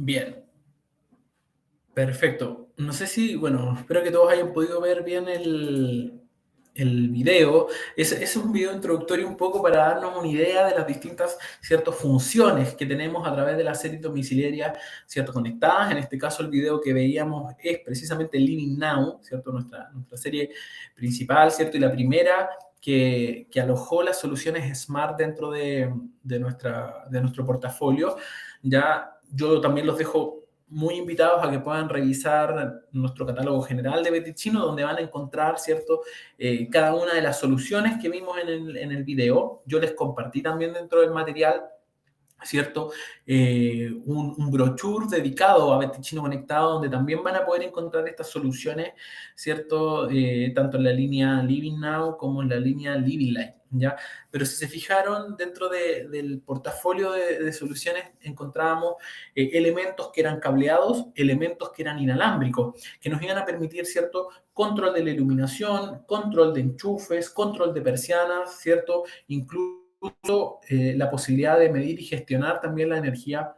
Bien, perfecto. No sé si, bueno, espero que todos hayan podido ver bien el video. Es un video introductorio un poco para darnos una idea de las distintas ciertas funciones que tenemos a través de las series domiciliarias, ¿cierto? Conectadas. En este caso, el video que veíamos es precisamente Living Now, ¿cierto? Nuestra serie principal, ¿cierto? Y la primera que alojó las soluciones Smart dentro de nuestro portafolio. Ya yo también los dejo muy invitados a que puedan revisar nuestro catálogo general de Betichino, donde van a encontrar, ¿cierto? Cada una de las soluciones que vimos en el video. Yo les compartí también dentro del material, ¿cierto? Un brochure dedicado a Betichino Conectado, donde también van a poder encontrar estas soluciones, ¿cierto? Tanto en la línea Living Now como en la línea Living Life, ¿ya? Pero si se fijaron, dentro del portafolio de soluciones encontrábamos elementos que eran cableados, elementos que eran inalámbricos, que nos iban a permitir, ¿cierto? Control de la iluminación, control de enchufes, control de persianas, ¿cierto? Incluso la posibilidad de medir y gestionar también la energía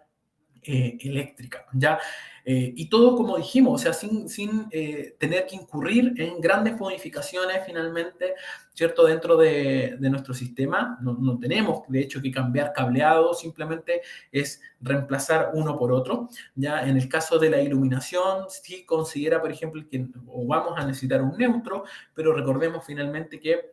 eléctrica, ¿ya? Y todo, como dijimos, o sea, sin tener que incurrir en grandes modificaciones finalmente, ¿cierto? Dentro de nuestro sistema, no tenemos, de hecho, que cambiar cableado, simplemente es reemplazar uno por otro, ¿ya? En el caso de la iluminación, sí considera, por ejemplo, que o vamos a necesitar un neutro, pero recordemos finalmente que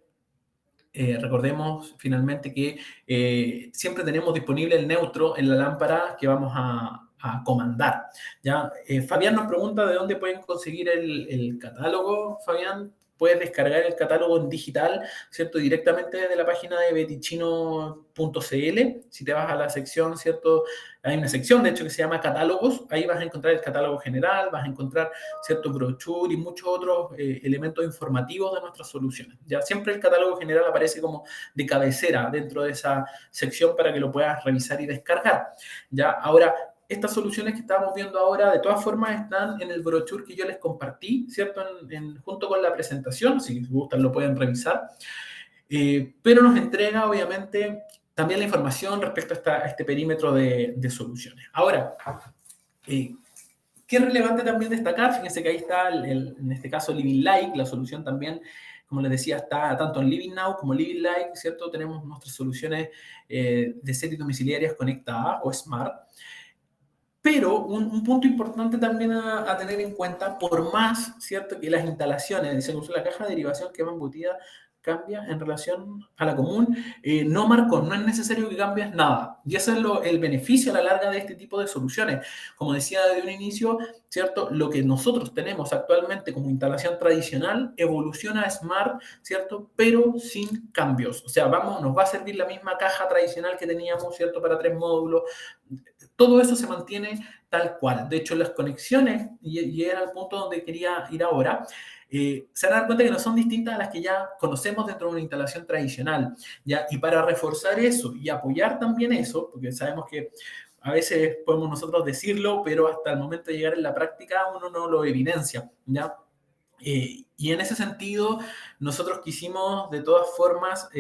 siempre tenemos disponible el neutro en la lámpara que vamos a comandar, ¿ya? Fabián nos pregunta de dónde pueden conseguir el catálogo. Fabián, puedes descargar el catálogo en digital, ¿cierto? Directamente desde la página de betichino.cl. Si te vas a la sección, ¿cierto? Hay una sección, de hecho, que se llama catálogos. Ahí vas a encontrar el catálogo general, vas a encontrar ciertos brochure y muchos otros elementos informativos de nuestras soluciones. Ya siempre el catálogo general aparece como de cabecera dentro de esa sección para que lo puedas revisar y descargar. Ya, ahora, estas soluciones que estamos viendo ahora, de todas formas, están en el brochure que yo les compartí, ¿cierto? Junto con la presentación, si les gustan lo pueden revisar. Pero nos entrega, obviamente, también la información respecto a este perímetro de soluciones. Ahora, ¿qué es relevante también destacar? Fíjense que ahí está, en este caso, Living Like, la solución también, como les decía, está tanto en Living Now como Living Like, ¿cierto? Tenemos nuestras soluciones de series domiciliarias conectadas o Smart. Pero un punto importante también a tener en cuenta, por más, ¿cierto?, que las instalaciones, dice incluso la caja de derivación que va embutida cambia en relación a la común, no marcó, no es necesario que cambies nada. Y ese es el beneficio a la larga de este tipo de soluciones. Como decía desde un inicio, ¿cierto?, lo que nosotros tenemos actualmente como instalación tradicional evoluciona a Smart, ¿cierto?, pero sin cambios. O sea, nos va a servir la misma caja tradicional que teníamos, ¿cierto?, para 3 módulos. Todo eso se mantiene tal cual. De hecho, las conexiones, y era el punto donde quería ir ahora, se van a dar cuenta que no son distintas a las que ya conocemos dentro de una instalación tradicional, ¿ya? Y para reforzar eso y apoyar también eso, porque sabemos que a veces podemos nosotros decirlo, pero hasta el momento de llegar en la práctica uno no lo evidencia, ¿ya? Y en ese sentido, nosotros quisimos de todas formas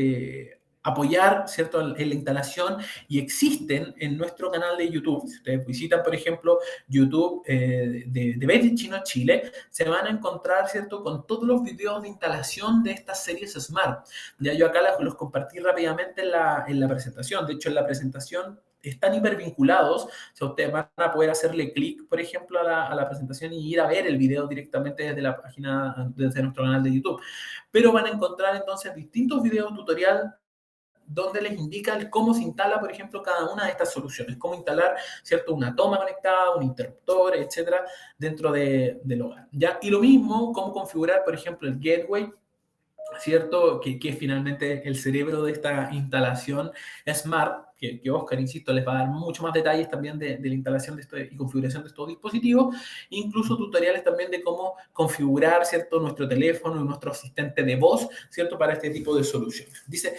apoyar, ¿cierto?, en la instalación, y existen en nuestro canal de YouTube. Si ustedes visitan, por ejemplo, YouTube de Betichino Chile, se van a encontrar, ¿cierto?, con todos los videos de instalación de estas series Smart. Ya yo acá los compartí rápidamente en la presentación. De hecho, en la presentación están hipervinculados. O sea, ustedes van a poder hacerle clic, por ejemplo, a la presentación y ir a ver el video directamente desde la página, desde nuestro canal de YouTube. Pero van a encontrar entonces distintos videos tutorial donde les indica cómo se instala, por ejemplo, cada una de estas soluciones, cómo instalar, ¿cierto?, una toma conectada, un interruptor, etcétera, dentro del hogar, ¿ya? Y lo mismo, cómo configurar, por ejemplo, el gateway, ¿cierto?, que es finalmente el cerebro de esta instalación Smart, que Oscar, insisto, les va a dar mucho más detalles también de la instalación y configuración de estos dispositivos, incluso tutoriales también de cómo configurar, ¿cierto?, nuestro teléfono y nuestro asistente de voz, ¿cierto?, para este tipo de soluciones. Dice,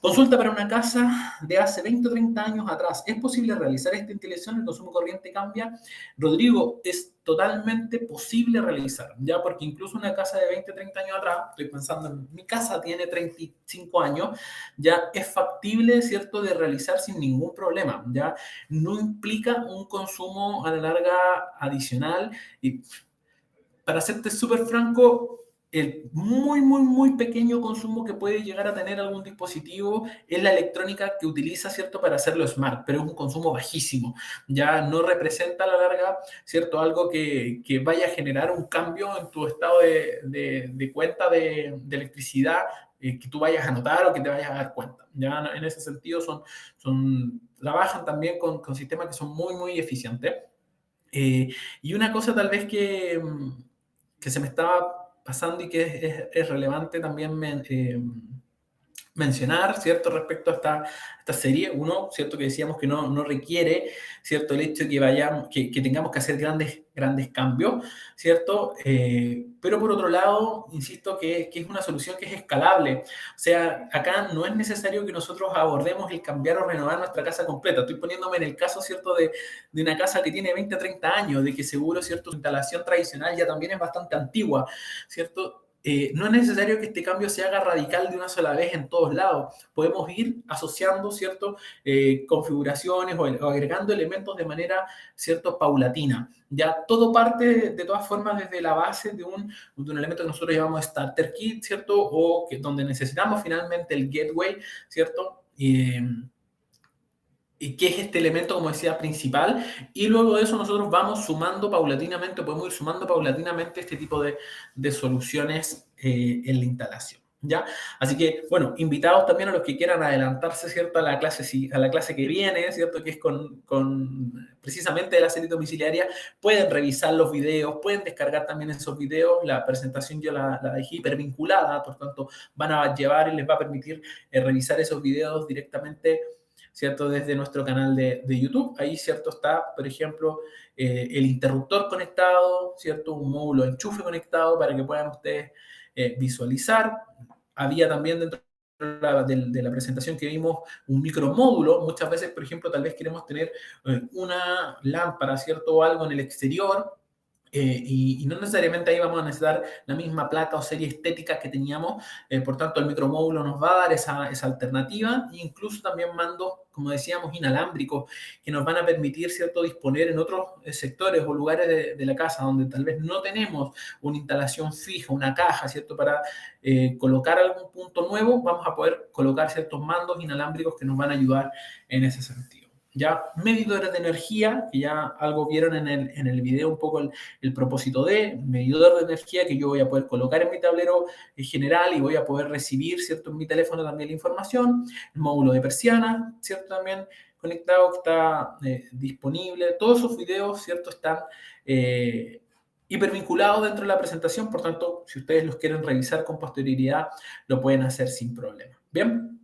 Consulta para una casa de hace 20 o 30 años atrás. ¿Es posible realizar esta instalación? ¿El consumo corriente cambia? Rodrigo, es totalmente posible realizar, ya porque incluso una casa de 20 o 30 años atrás, estoy pensando en mi casa, tiene 35 años, ya es factible, ¿cierto?, de realizar sin ningún problema, ya no implica un consumo a la larga adicional. Y para serte súper franco, el muy pequeño consumo que puede llegar a tener algún dispositivo es la electrónica que utiliza, ¿cierto?, para hacerlo smart, pero es un consumo bajísimo. Ya no representa a la larga, ¿cierto?, algo que vaya a generar un cambio en tu estado de cuenta de electricidad, que tú vayas a notar o que te vayas a dar cuenta. Ya en ese sentido trabajan también con sistemas que son muy eficientes. Y una cosa tal vez que se me estaba pasando y que es relevante también mencionar, ¿cierto? Respecto a esta serie, uno, ¿cierto? Que decíamos que no requiere, ¿cierto? El hecho de que que tengamos que hacer grandes cambios, ¿cierto? Pero por otro lado, insisto que es una solución que es escalable. O sea, acá no es necesario que nosotros abordemos el cambiar o renovar nuestra casa completa. Estoy poniéndome en el caso, ¿cierto? De una casa que tiene 20 o 30 años, de que seguro, ¿cierto? Su instalación tradicional ya también es bastante antigua, ¿cierto? No es necesario que este cambio se haga radical de una sola vez en todos lados. Podemos ir asociando, ¿cierto?, configuraciones o agregando elementos de manera, ¿cierto?, paulatina. Ya todo parte, de todas formas, desde la base de un elemento que nosotros llamamos Starter Kit, ¿cierto?, donde necesitamos finalmente el gateway, ¿cierto?, y qué es este elemento, como decía, principal, y luego de eso nosotros vamos sumando paulatinamente, podemos ir sumando paulatinamente este tipo de soluciones en la instalación. ¿Ya? Así que, bueno, invitados también a los que quieran adelantarse, ¿cierto?, a la clase que viene, ¿cierto?, que es con precisamente de la serie domiciliaria, pueden revisar los videos, pueden descargar también esos videos, la presentación yo la dejé hipervinculada, por tanto, van a llevar y les va a permitir revisar esos videos directamente, ¿cierto?, desde nuestro canal de YouTube. Ahí, ¿cierto?, está, por ejemplo, el interruptor conectado, ¿cierto?, un módulo de enchufe conectado para que puedan ustedes visualizar. Había también dentro de la presentación que vimos un micromódulo. Muchas veces, por ejemplo, tal vez queremos tener una lámpara, ¿cierto?, o algo en el exterior, y no necesariamente ahí vamos a necesitar la misma placa o serie estética que teníamos, por tanto el micromódulo nos va a dar esa alternativa, e incluso también mandos, como decíamos, inalámbricos, que nos van a permitir, ¿cierto?, disponer en otros sectores o lugares de la casa donde tal vez no tenemos una instalación fija, una caja, ¿cierto?, para colocar algún punto nuevo, vamos a poder colocar ciertos mandos inalámbricos que nos van a ayudar en ese sentido. Ya medidores de energía, que ya algo vieron en el video un poco el propósito de medidor de energía que yo voy a poder colocar en mi tablero general y voy a poder recibir, ¿cierto?, en mi teléfono también la información. El módulo de persiana, ¿cierto?, también conectado, que está disponible. Todos esos videos, ¿cierto?, están hipervinculados dentro de la presentación, por tanto, si ustedes los quieren revisar con posterioridad, lo pueden hacer sin problema. Bien.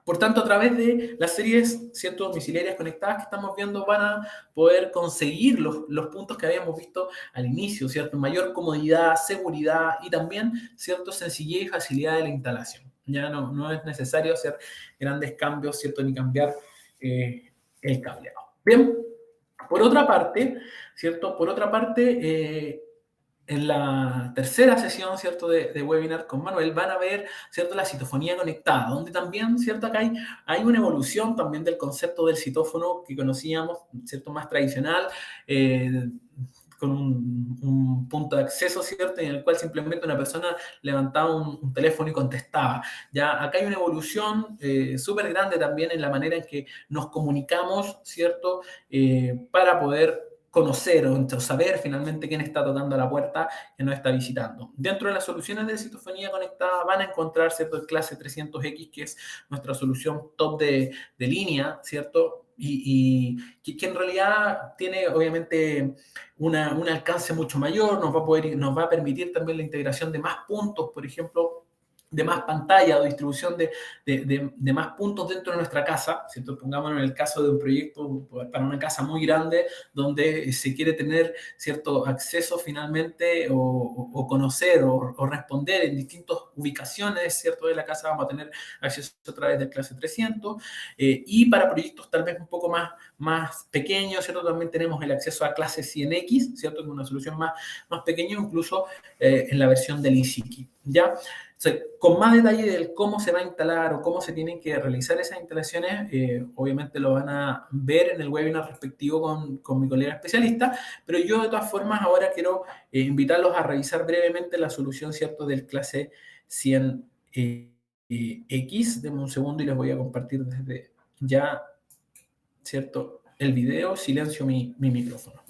Por tanto, a través de las series, ¿cierto?, domiciliarias conectadas que estamos viendo, van a poder conseguir los puntos que habíamos visto al inicio, ¿cierto? Mayor comodidad, seguridad y también, ¿cierto?, sencillez y facilidad de la instalación. Ya no es necesario hacer grandes cambios, ¿cierto?, ni cambiar el cableado. Bien, por otra parte, ¿cierto? Por otra parte, en la tercera sesión, ¿cierto?, de webinar con Manuel, van a ver, ¿cierto?, la citofonía conectada, donde también, ¿cierto?, acá hay una evolución también del concepto del citófono que conocíamos, ¿cierto?, más tradicional, con un punto de acceso, ¿cierto?, en el cual simplemente una persona levantaba un teléfono y contestaba. Ya acá hay una evolución súper grande también en la manera en que nos comunicamos, ¿cierto?, para poder conocer o saber finalmente quién está tocando a la puerta que nos está visitando. Dentro de las soluciones de citofonía conectada van a encontrar, ¿cierto?, el clase 300X, que es nuestra solución top de línea, ¿cierto?, y que en realidad tiene obviamente un alcance mucho mayor, nos va a permitir también la integración de más puntos, por ejemplo, de más pantalla o distribución de más puntos dentro de nuestra casa, ¿cierto? Pongámonos en el caso de un proyecto para una casa muy grande donde se quiere tener cierto acceso finalmente o conocer o responder en distintas ubicaciones, ¿cierto? De la casa vamos a tener acceso a través de clase 300 y para proyectos tal vez un poco más pequeños, ¿cierto? También tenemos el acceso a clase 100X, ¿cierto? Que es una solución más pequeña, incluso en la versión del easyKey, ¿ya? O sea, con más detalle del cómo se va a instalar o cómo se tienen que realizar esas instalaciones, obviamente lo van a ver en el webinar respectivo con mi colega especialista, pero yo de todas formas ahora quiero invitarlos a revisar brevemente la solución, ¿cierto?, del clase 100 X. Denme un segundo y les voy a compartir desde ya, ¿cierto?, el video. Silencio mi micrófono.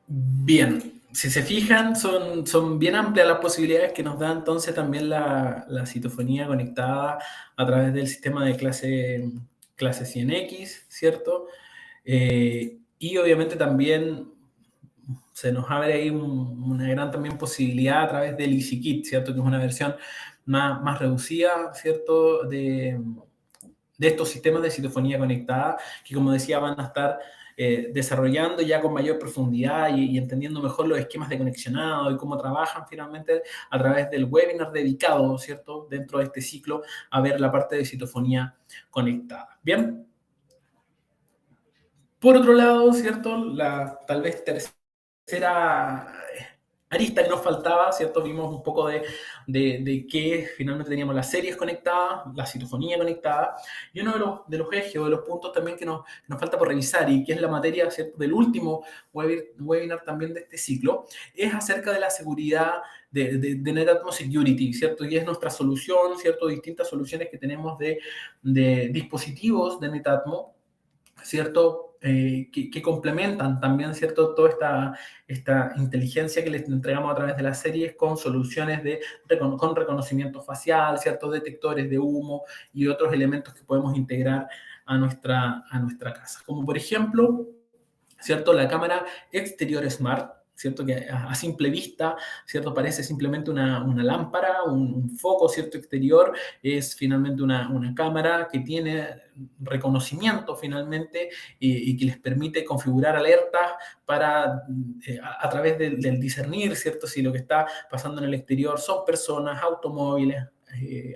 Bien, si se fijan, son bien amplias las posibilidades que nos da entonces también la citofonía conectada a través del sistema de clase 100X, ¿cierto? Y obviamente también se nos abre ahí una gran también posibilidad a través del easyKit, ¿cierto? Que es una versión más reducida, ¿cierto? De estos sistemas de citofonía conectada, que como decía van a estar desarrollando ya con mayor profundidad y entendiendo mejor los esquemas de conexionado y cómo trabajan finalmente a través del webinar dedicado, ¿cierto?, dentro de este ciclo a ver la parte de citofonía conectada. Bien. Por otro lado, ¿cierto?, la tal vez tercera arista que nos faltaba, ¿cierto? Vimos un poco de qué finalmente teníamos las series conectadas, la citofonía conectada, y uno de los ejes o de los puntos también que nos falta por revisar y que es la materia, ¿cierto?, del último webinar también de este ciclo, es acerca de la seguridad de NetAtmo Security, ¿cierto? Y es nuestra solución, ¿cierto? Distintas soluciones que tenemos de dispositivos de NetAtmo, ¿cierto? Que complementan también, ¿cierto?, toda esta inteligencia que les entregamos a través de las series con soluciones con reconocimiento facial, ¿cierto?, detectores de humo y otros elementos que podemos integrar a nuestra casa. Como por ejemplo, ¿cierto?, la cámara exterior Smart, ¿cierto?, que a simple vista, ¿cierto?, parece simplemente una lámpara, un foco, ¿cierto?, exterior, es finalmente una cámara que tiene reconocimiento finalmente y que les permite configurar alertas para, a través del discernir, ¿cierto?, si lo que está pasando en el exterior son personas, automóviles,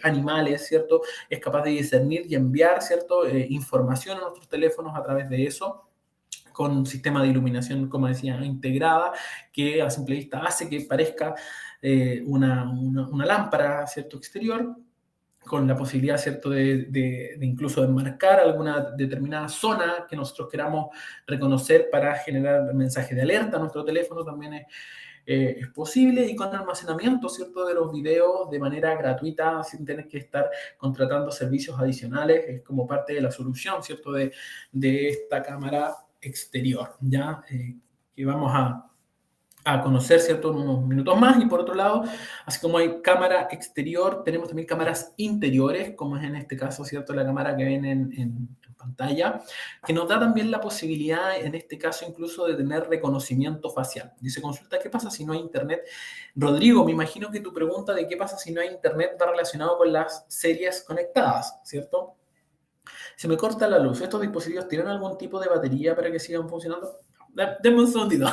animales, ¿cierto?, es capaz de discernir y enviar, ¿cierto?, información a nuestros teléfonos a través de eso. con un sistema de iluminación, como decía, integrada, que a simple vista hace que parezca una lámpara, ¿cierto?, exterior, con la posibilidad, ¿cierto?, de incluso enmarcar alguna determinada zona que nosotros queramos reconocer para generar mensajes de alerta a nuestro teléfono, también es posible, y con almacenamiento, ¿cierto?, de los videos de manera gratuita, sin tener que estar contratando servicios adicionales, es como parte de la solución, ¿cierto?, de esta cámara exterior, ¿ya? Que vamos a conocer, ¿cierto?, en unos minutos más. Y por otro lado, así como hay cámara exterior, tenemos también cámaras interiores, como es en este caso, ¿cierto?, la cámara que ven en pantalla, que nos da también la posibilidad, en este caso, incluso de tener reconocimiento facial. Dice, consulta, ¿qué pasa si no hay internet? Rodrigo, me imagino que tu pregunta de qué pasa si no hay internet va relacionado con las series conectadas, ¿cierto? Se me corta la luz. ¿Estos dispositivos tienen algún tipo de batería para que sigan funcionando? Denme un segundito.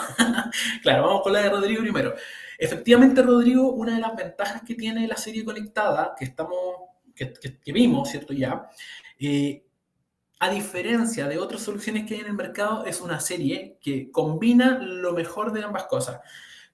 Claro, vamos con la de Rodrigo primero. Efectivamente, Rodrigo, una de las ventajas que tiene la serie conectada, que vimos, ¿cierto? Ya, eh, a diferencia de otras soluciones que hay en el mercado, es una serie que combina lo mejor de ambas cosas.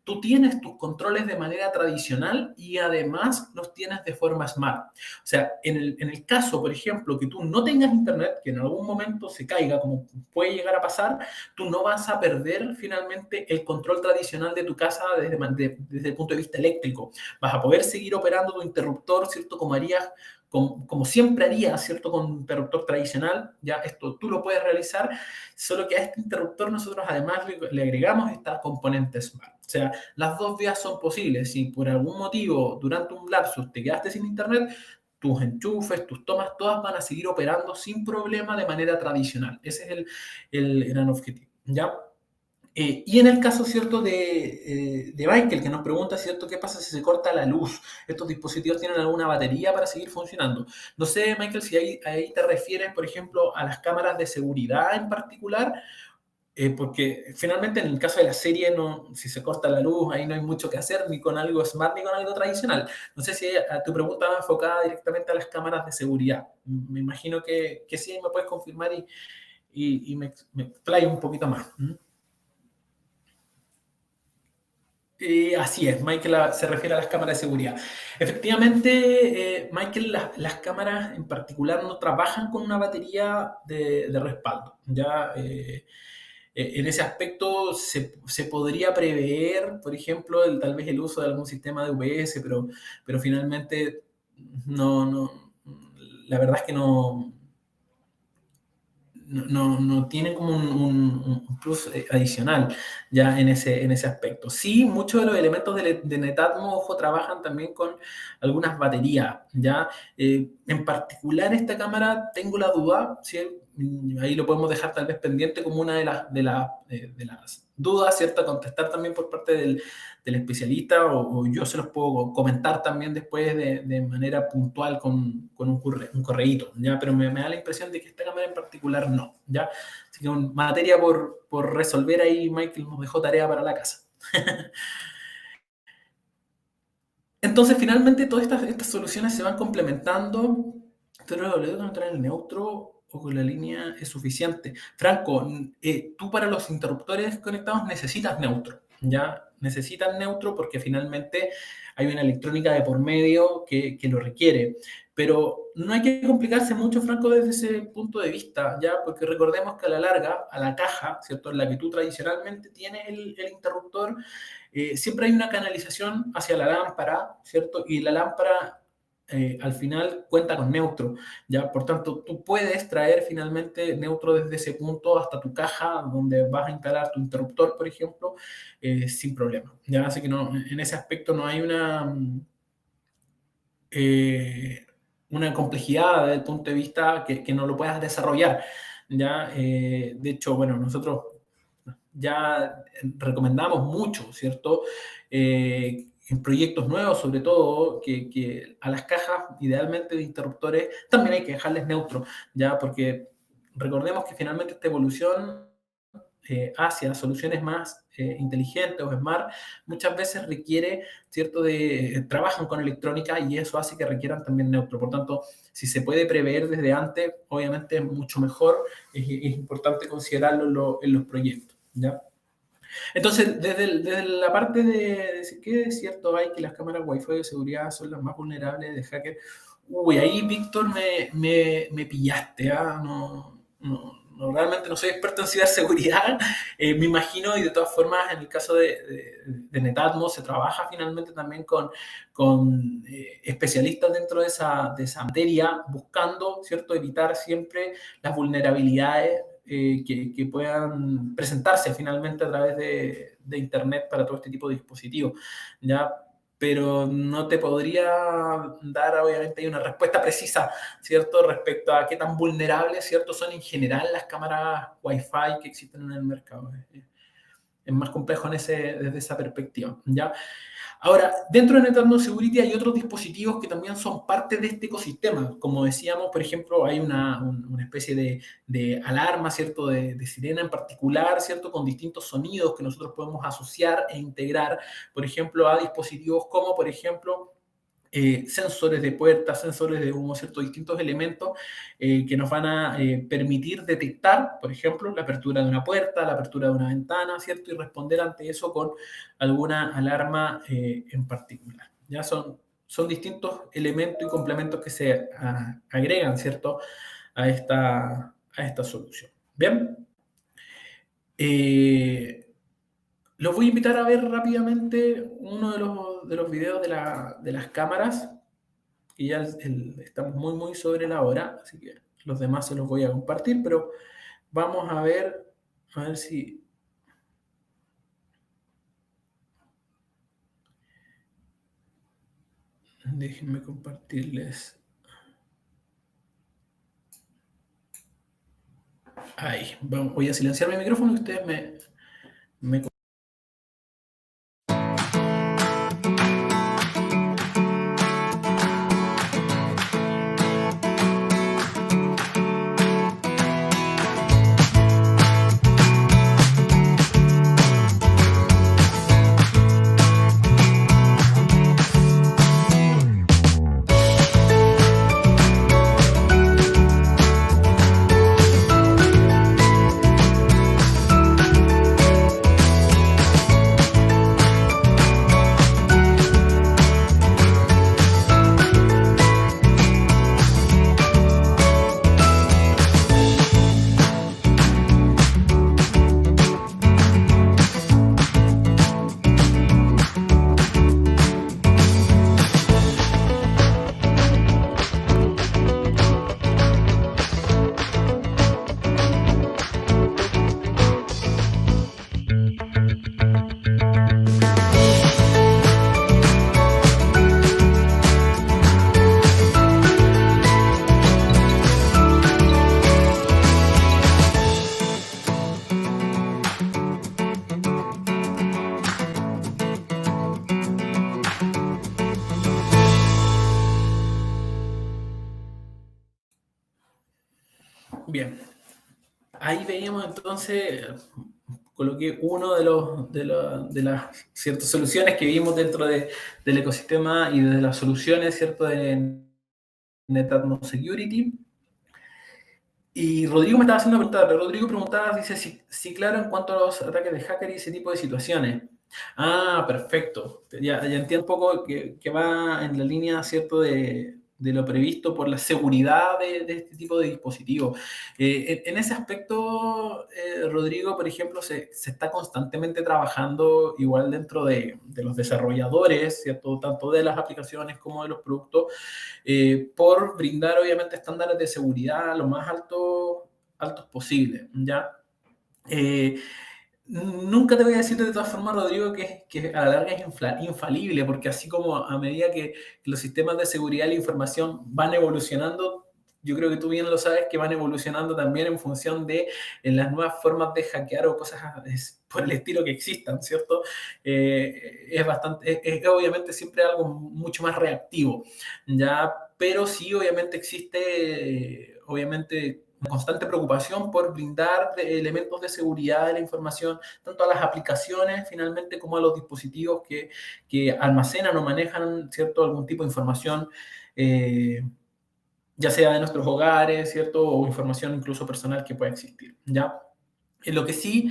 Tú tienes tus controles de manera tradicional y además los tienes de forma smart. O sea, en el caso, por ejemplo, que tú no tengas internet, que en algún momento se caiga, como puede llegar a pasar, tú no vas a perder finalmente el control tradicional de tu casa desde el punto de vista eléctrico. Vas a poder seguir operando tu interruptor, ¿cierto? Como siempre harías, ¿cierto? Con un interruptor tradicional, ya esto tú lo puedes realizar, solo que a este interruptor nosotros además le agregamos esta componente smart. O sea, las dos vías son posibles. Si por algún motivo durante un lapsus te quedaste sin internet, tus enchufes, tus tomas, todas van a seguir operando sin problema de manera tradicional. Ese es el gran objetivo, ¿ya? Y en el caso, ¿cierto?, de Michael, que nos pregunta, ¿cierto?, qué pasa si se corta la luz. ¿Estos dispositivos tienen alguna batería para seguir funcionando? No sé, Michael, si ahí te refieres, por ejemplo, a las cámaras de seguridad en particular, porque finalmente en el caso de la serie, no, si se corta la luz, ahí no hay mucho que hacer, ni con algo smart, ni con algo tradicional. No sé si tu pregunta va enfocada directamente a las cámaras de seguridad. Me imagino que sí, me puedes confirmar y me explayo un poquito más. Así es, Michael se refiere a las cámaras de seguridad. Efectivamente, Michael, las cámaras en particular no trabajan con una batería de respaldo. Ya, en ese aspecto se podría prever, por ejemplo, tal vez el uso de algún sistema de UPS, pero finalmente no, la verdad es que no tiene como un plus adicional ya en ese aspecto. Sí, muchos de los elementos de Netatmo, ojo, trabajan también con algunas baterías, ¿ya? En particular, esta cámara, tengo la duda, ¿sí? Ahí lo podemos dejar tal vez pendiente como una de las dudas, ¿cierto? A contestar también por parte del especialista, o yo se los puedo comentar también después de manera puntual con un correíto, ¿ya? Pero me da la impresión de que esta cámara en particular no, ¿ya? Así que materia por resolver ahí, Michael nos dejó tarea para la casa. Entonces, finalmente, todas estas soluciones se van complementando. Pero ¿debo entrar en el neutro o con la línea es suficiente? Franco, tú para los interruptores conectados necesitas neutro, ¿ya? Necesitas neutro porque finalmente hay una electrónica de por medio que lo requiere. Pero no hay que complicarse mucho, Franco, desde ese punto de vista, ¿ya? Porque recordemos que a la larga, a la caja, ¿cierto?, en la que tú tradicionalmente tienes el interruptor, siempre hay una canalización hacia la lámpara, ¿cierto? Y la lámpara al final cuenta con neutro, ¿ya? Por tanto, tú puedes traer finalmente neutro desde ese punto hasta tu caja donde vas a instalar tu interruptor, por ejemplo, sin problema, ¿ya? Así que en ese aspecto no hay una complejidad desde el punto de vista que no lo puedas desarrollar, ¿ya? De hecho, bueno, nosotros ya recomendamos mucho, ¿cierto? En proyectos nuevos, sobre todo, que a las cajas, idealmente de interruptores, también hay que dejarles neutro, ¿ya? Porque recordemos que finalmente esta evolución hacia soluciones más inteligentes o smart, muchas veces requiere, ¿cierto?, trabajan con electrónica y eso hace que requieran también neutro. Por tanto, si se puede prever desde antes, obviamente es mucho mejor, es importante considerarlo en los proyectos, ¿ya? Entonces, desde la parte de decir que es cierto hay que las cámaras Wi-Fi de seguridad son las más vulnerables de hacker, uy, ahí, Víctor, me pillaste, ¿ah? Realmente no soy experto en ciberseguridad, me imagino, y de todas formas, en el caso de Netatmo, se trabaja finalmente también con especialistas dentro de esa materia, buscando, ¿cierto?, evitar siempre las vulnerabilidades que puedan presentarse finalmente a través de Internet para todo este tipo de dispositivos, ¿ya? Pero no te podría dar, obviamente, una respuesta precisa, ¿cierto?, respecto a qué tan vulnerables, ¿cierto?, son en general las cámaras Wi-Fi que existen en el mercado. Es más complejo desde esa perspectiva, ¿ya? Ahora, dentro de Netatmo Security hay otros dispositivos que también son parte de este ecosistema. Como decíamos, por ejemplo, hay una especie de alarma, ¿cierto?, de sirena en particular, ¿cierto?, con distintos sonidos que nosotros podemos asociar e integrar, por ejemplo, a dispositivos como, por ejemplo, sensores de puertas, sensores de humo, ¿cierto?, distintos elementos que nos van a permitir detectar, por ejemplo, la apertura de una puerta, la apertura de una ventana, ¿cierto?, y responder ante eso con alguna alarma en particular. Ya son distintos elementos y complementos que se agregan, ¿cierto?, a esta solución. Bien. Los voy a invitar a ver rápidamente uno de los videos de las cámaras, y ya estamos muy, muy sobre la hora, así que los demás se los voy a compartir, pero vamos a ver si... Déjenme compartirles. Ahí, voy a silenciar mi micrófono y ustedes me Bien, ahí veíamos entonces, coloqué uno de las ciertas soluciones que vimos dentro del ecosistema y de las soluciones, ¿cierto?, de Netatmo Security. Y Rodrigo me estaba haciendo una pregunta. Rodrigo preguntaba, dice, si claro, en cuanto a los ataques de hacker y ese tipo de situaciones. Ah, perfecto. Ya entiendo un poco que va en la línea, ¿cierto?, de lo previsto por la seguridad de este tipo de dispositivos. En ese aspecto, Rodrigo, por ejemplo, se está constantemente trabajando igual dentro de los desarrolladores, ¿cierto?, tanto de las aplicaciones como de los productos, por brindar obviamente estándares de seguridad lo más altos posibles, ¿ya? Nunca te voy a decir de todas formas, Rodrigo, que a la larga es infalible, porque así como a medida que los sistemas de seguridad de la información van evolucionando, yo creo que tú bien lo sabes, que van evolucionando también en función de las nuevas formas de hackear o cosas por el estilo que existan, ¿cierto? Es obviamente siempre algo mucho más reactivo, ¿ya? Pero sí, obviamente existe, obviamente, una constante preocupación por brindar elementos de seguridad de la información, tanto a las aplicaciones finalmente como a los dispositivos que almacenan o manejan, ¿cierto?, algún tipo de información, ya sea de nuestros hogares, ¿cierto?, o información incluso personal que pueda existir, ¿ya? En lo que sí,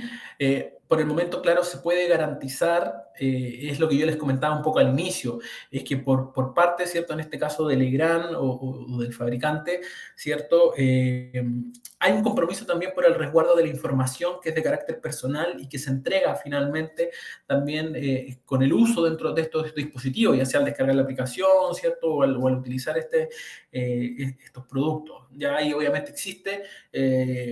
por el momento, claro, se puede garantizar, es lo que yo les comentaba un poco al inicio, es que por parte, ¿cierto? En este caso de Legrand o del fabricante, ¿cierto? Hay un compromiso también por el resguardo de la información que es de carácter personal y que se entrega finalmente también con el uso dentro de estos dispositivos, ya sea al descargar la aplicación, ¿cierto? O al utilizar estos productos. Ya ahí obviamente existe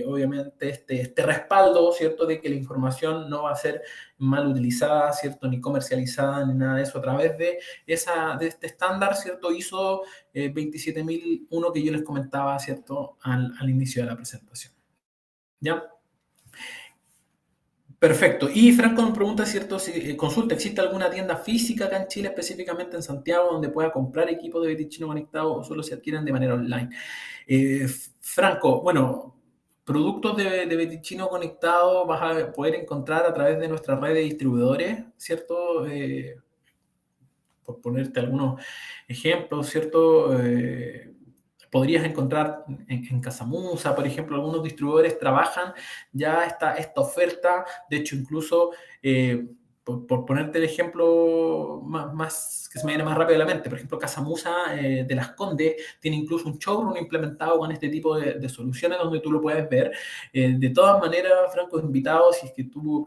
obviamente este respaldo, ¿cierto?, de que la información no va a ser mal utilizada, ¿cierto?, ni comercializada, ni nada de eso, a través de este estándar, ¿cierto?, ISO 27001 que yo les comentaba, ¿cierto?, al inicio de la presentación. ¿Ya? Perfecto. Y Franco nos pregunta, ¿cierto? Si, consulta, ¿existe alguna tienda física acá en Chile, específicamente en Santiago, donde pueda comprar equipos de Betichino conectado o solo se adquieren de manera online? Franco, bueno, productos de Betichino conectado vas a poder encontrar a través de nuestra red de distribuidores, ¿cierto? Por ponerte algunos ejemplos, ¿cierto? Podrías encontrar en Casamusa, por ejemplo, algunos distribuidores trabajan ya esta oferta, de hecho incluso, por ponerte el ejemplo más que se me viene más rápido a la mente, por ejemplo, Casamusa de Las Condes tiene incluso un showroom implementado con este tipo de soluciones donde tú lo puedes ver. De todas maneras, Franco, es invitado si es que tú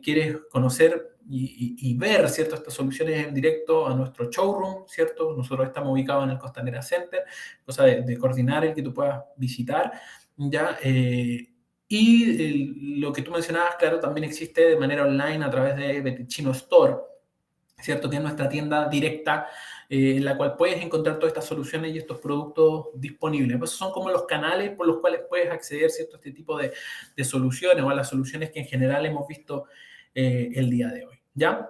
quieres conocer y ver, ¿cierto?, estas soluciones en directo a nuestro showroom, ¿cierto? Nosotros estamos ubicados en el Costanera Center, cosa de coordinar el que tú puedas visitar, ¿ya? Lo que tú mencionabas, claro, también existe de manera online a través de Betichino Store, ¿cierto? Que es nuestra tienda directa en la cual puedes encontrar todas estas soluciones y estos productos disponibles. Pues son como los canales por los cuales puedes acceder, ¿cierto?, a este tipo de soluciones o a las soluciones que en general hemos visto el día de hoy, ¿ya?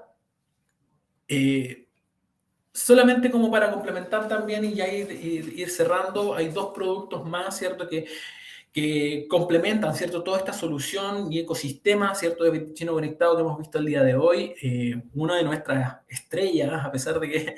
Solamente como para complementar también y ya ir cerrando, hay dos productos más, ¿cierto?, que complementan, ¿cierto?, toda esta solución y ecosistema, ¿cierto?, de Betichino conectado que hemos visto el día de hoy. Una de nuestras estrellas, a pesar de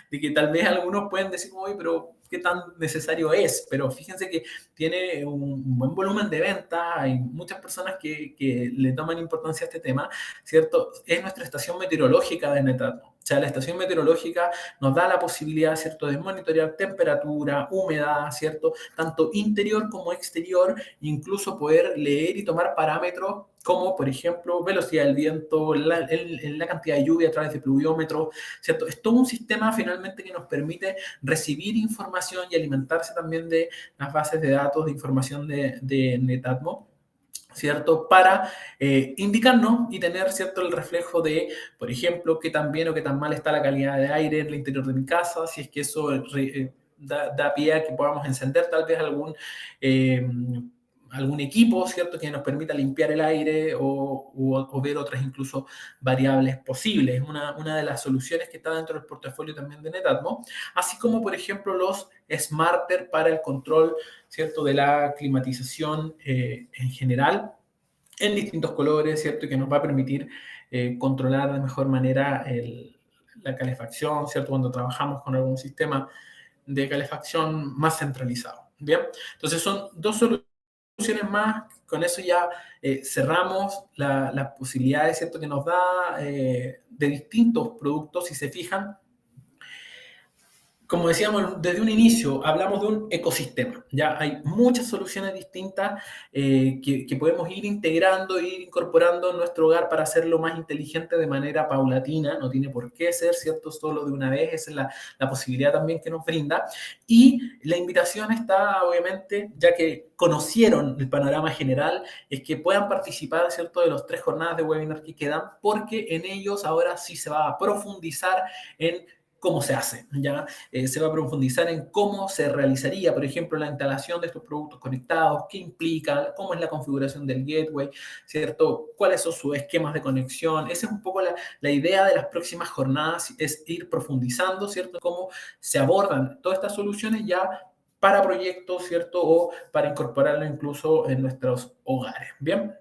que tal vez algunos pueden decir, oye, pero ¿qué tan necesario es? Pero fíjense que tiene un buen volumen de venta, hay muchas personas que le toman importancia a este tema, ¿cierto? Es nuestra estación meteorológica de Netatmo. O sea, la estación meteorológica nos da la posibilidad, ¿cierto?, de monitorear temperatura, humedad, ¿cierto?, tanto interior como exterior, incluso poder leer y tomar parámetros como, por ejemplo, velocidad del viento, la cantidad de lluvia a través de pluviómetros, ¿cierto? Es todo un sistema finalmente que nos permite recibir información y alimentarse también de las bases de datos de información de Netatmo, ¿cierto? Para indicarnos y tener, ¿cierto?, el reflejo de, por ejemplo, qué tan bien o qué tan mal está la calidad de aire en el interior de mi casa, si es que eso da pie a que podamos encender tal vez eh, algún equipo, ¿cierto?, que nos permita limpiar el aire o ver otras incluso variables posibles. Una de las soluciones que está dentro del portafolio también de Netatmo, así como, por ejemplo, los smarter para el control, ¿cierto?, de la climatización en general, en distintos colores, ¿cierto?, y que nos va a permitir controlar de mejor manera la calefacción, ¿cierto?, cuando trabajamos con algún sistema de calefacción más centralizado. Bien, entonces son dos soluciones más, con eso ya cerramos las posibilidades, ¿cierto?, que nos da de distintos productos. Si se fijan, como decíamos desde un inicio, hablamos de un ecosistema. Ya hay muchas soluciones distintas que podemos ir integrando, ir incorporando en nuestro hogar para hacerlo más inteligente de manera paulatina. No tiene por qué ser, ¿cierto?, solo de una vez. Esa es la posibilidad también que nos brinda. Y la invitación está, obviamente, ya que conocieron el panorama general, es que puedan participar, ¿cierto?, de las 3 jornadas de webinar que quedan, porque en ellos ahora sí se va a profundizar en cómo se hace, ¿ya? Se va a profundizar en cómo se realizaría, por ejemplo, la instalación de estos productos conectados, qué implica, cómo es la configuración del gateway, ¿cierto? ¿Cuáles son sus esquemas de conexión? Esa es un poco la idea de las próximas jornadas, es ir profundizando, ¿cierto? Cómo se abordan todas estas soluciones ya para proyectos, ¿cierto? O para incorporarlo incluso en nuestros hogares. Bien,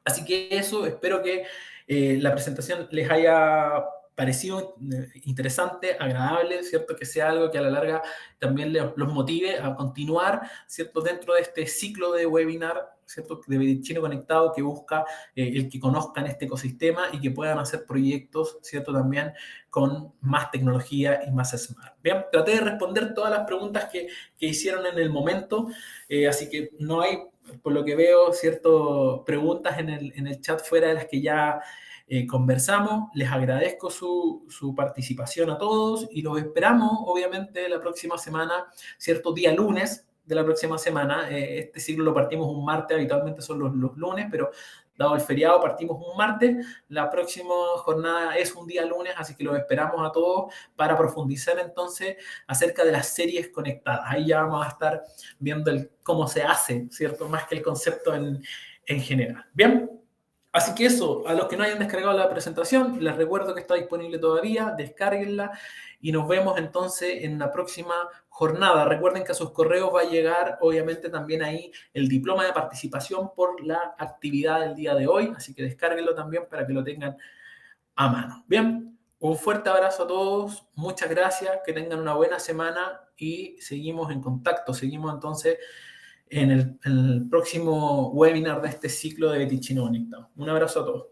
así que eso, espero que la presentación les haya parecido interesante, agradable, ¿cierto? Que sea algo que a la larga también los motive a continuar, ¿cierto? Dentro de este ciclo de webinar, ¿cierto? De Chino Conectado, que busca el que conozcan este ecosistema y que puedan hacer proyectos, ¿cierto? También con más tecnología y más smart. Bien, traté de responder todas las preguntas que hicieron en el momento, así que no hay, por lo que veo, cierto, preguntas en el chat fuera de las que ya conversamos. Les agradezco su participación a todos y los esperamos, obviamente, la próxima semana, cierto día lunes de la próxima semana. Este ciclo lo partimos un martes, habitualmente son los lunes, pero dado el feriado partimos un martes. La próxima jornada es un día lunes, así que los esperamos a todos para profundizar entonces acerca de las series conectadas. Ahí ya vamos a estar viendo cómo se hace, ¿cierto? Más que el concepto en general. Bien. Así que eso, a los que no hayan descargado la presentación, les recuerdo que está disponible todavía, descárguenla y nos vemos entonces en la próxima jornada. Recuerden que a sus correos va a llegar obviamente también ahí el diploma de participación por la actividad del día de hoy, así que descárguenlo también para que lo tengan a mano. Bien, un fuerte abrazo a todos, muchas gracias, que tengan una buena semana y seguimos en contacto, seguimos entonces en el próximo webinar de este ciclo de Chino Conectado. Un abrazo a todos.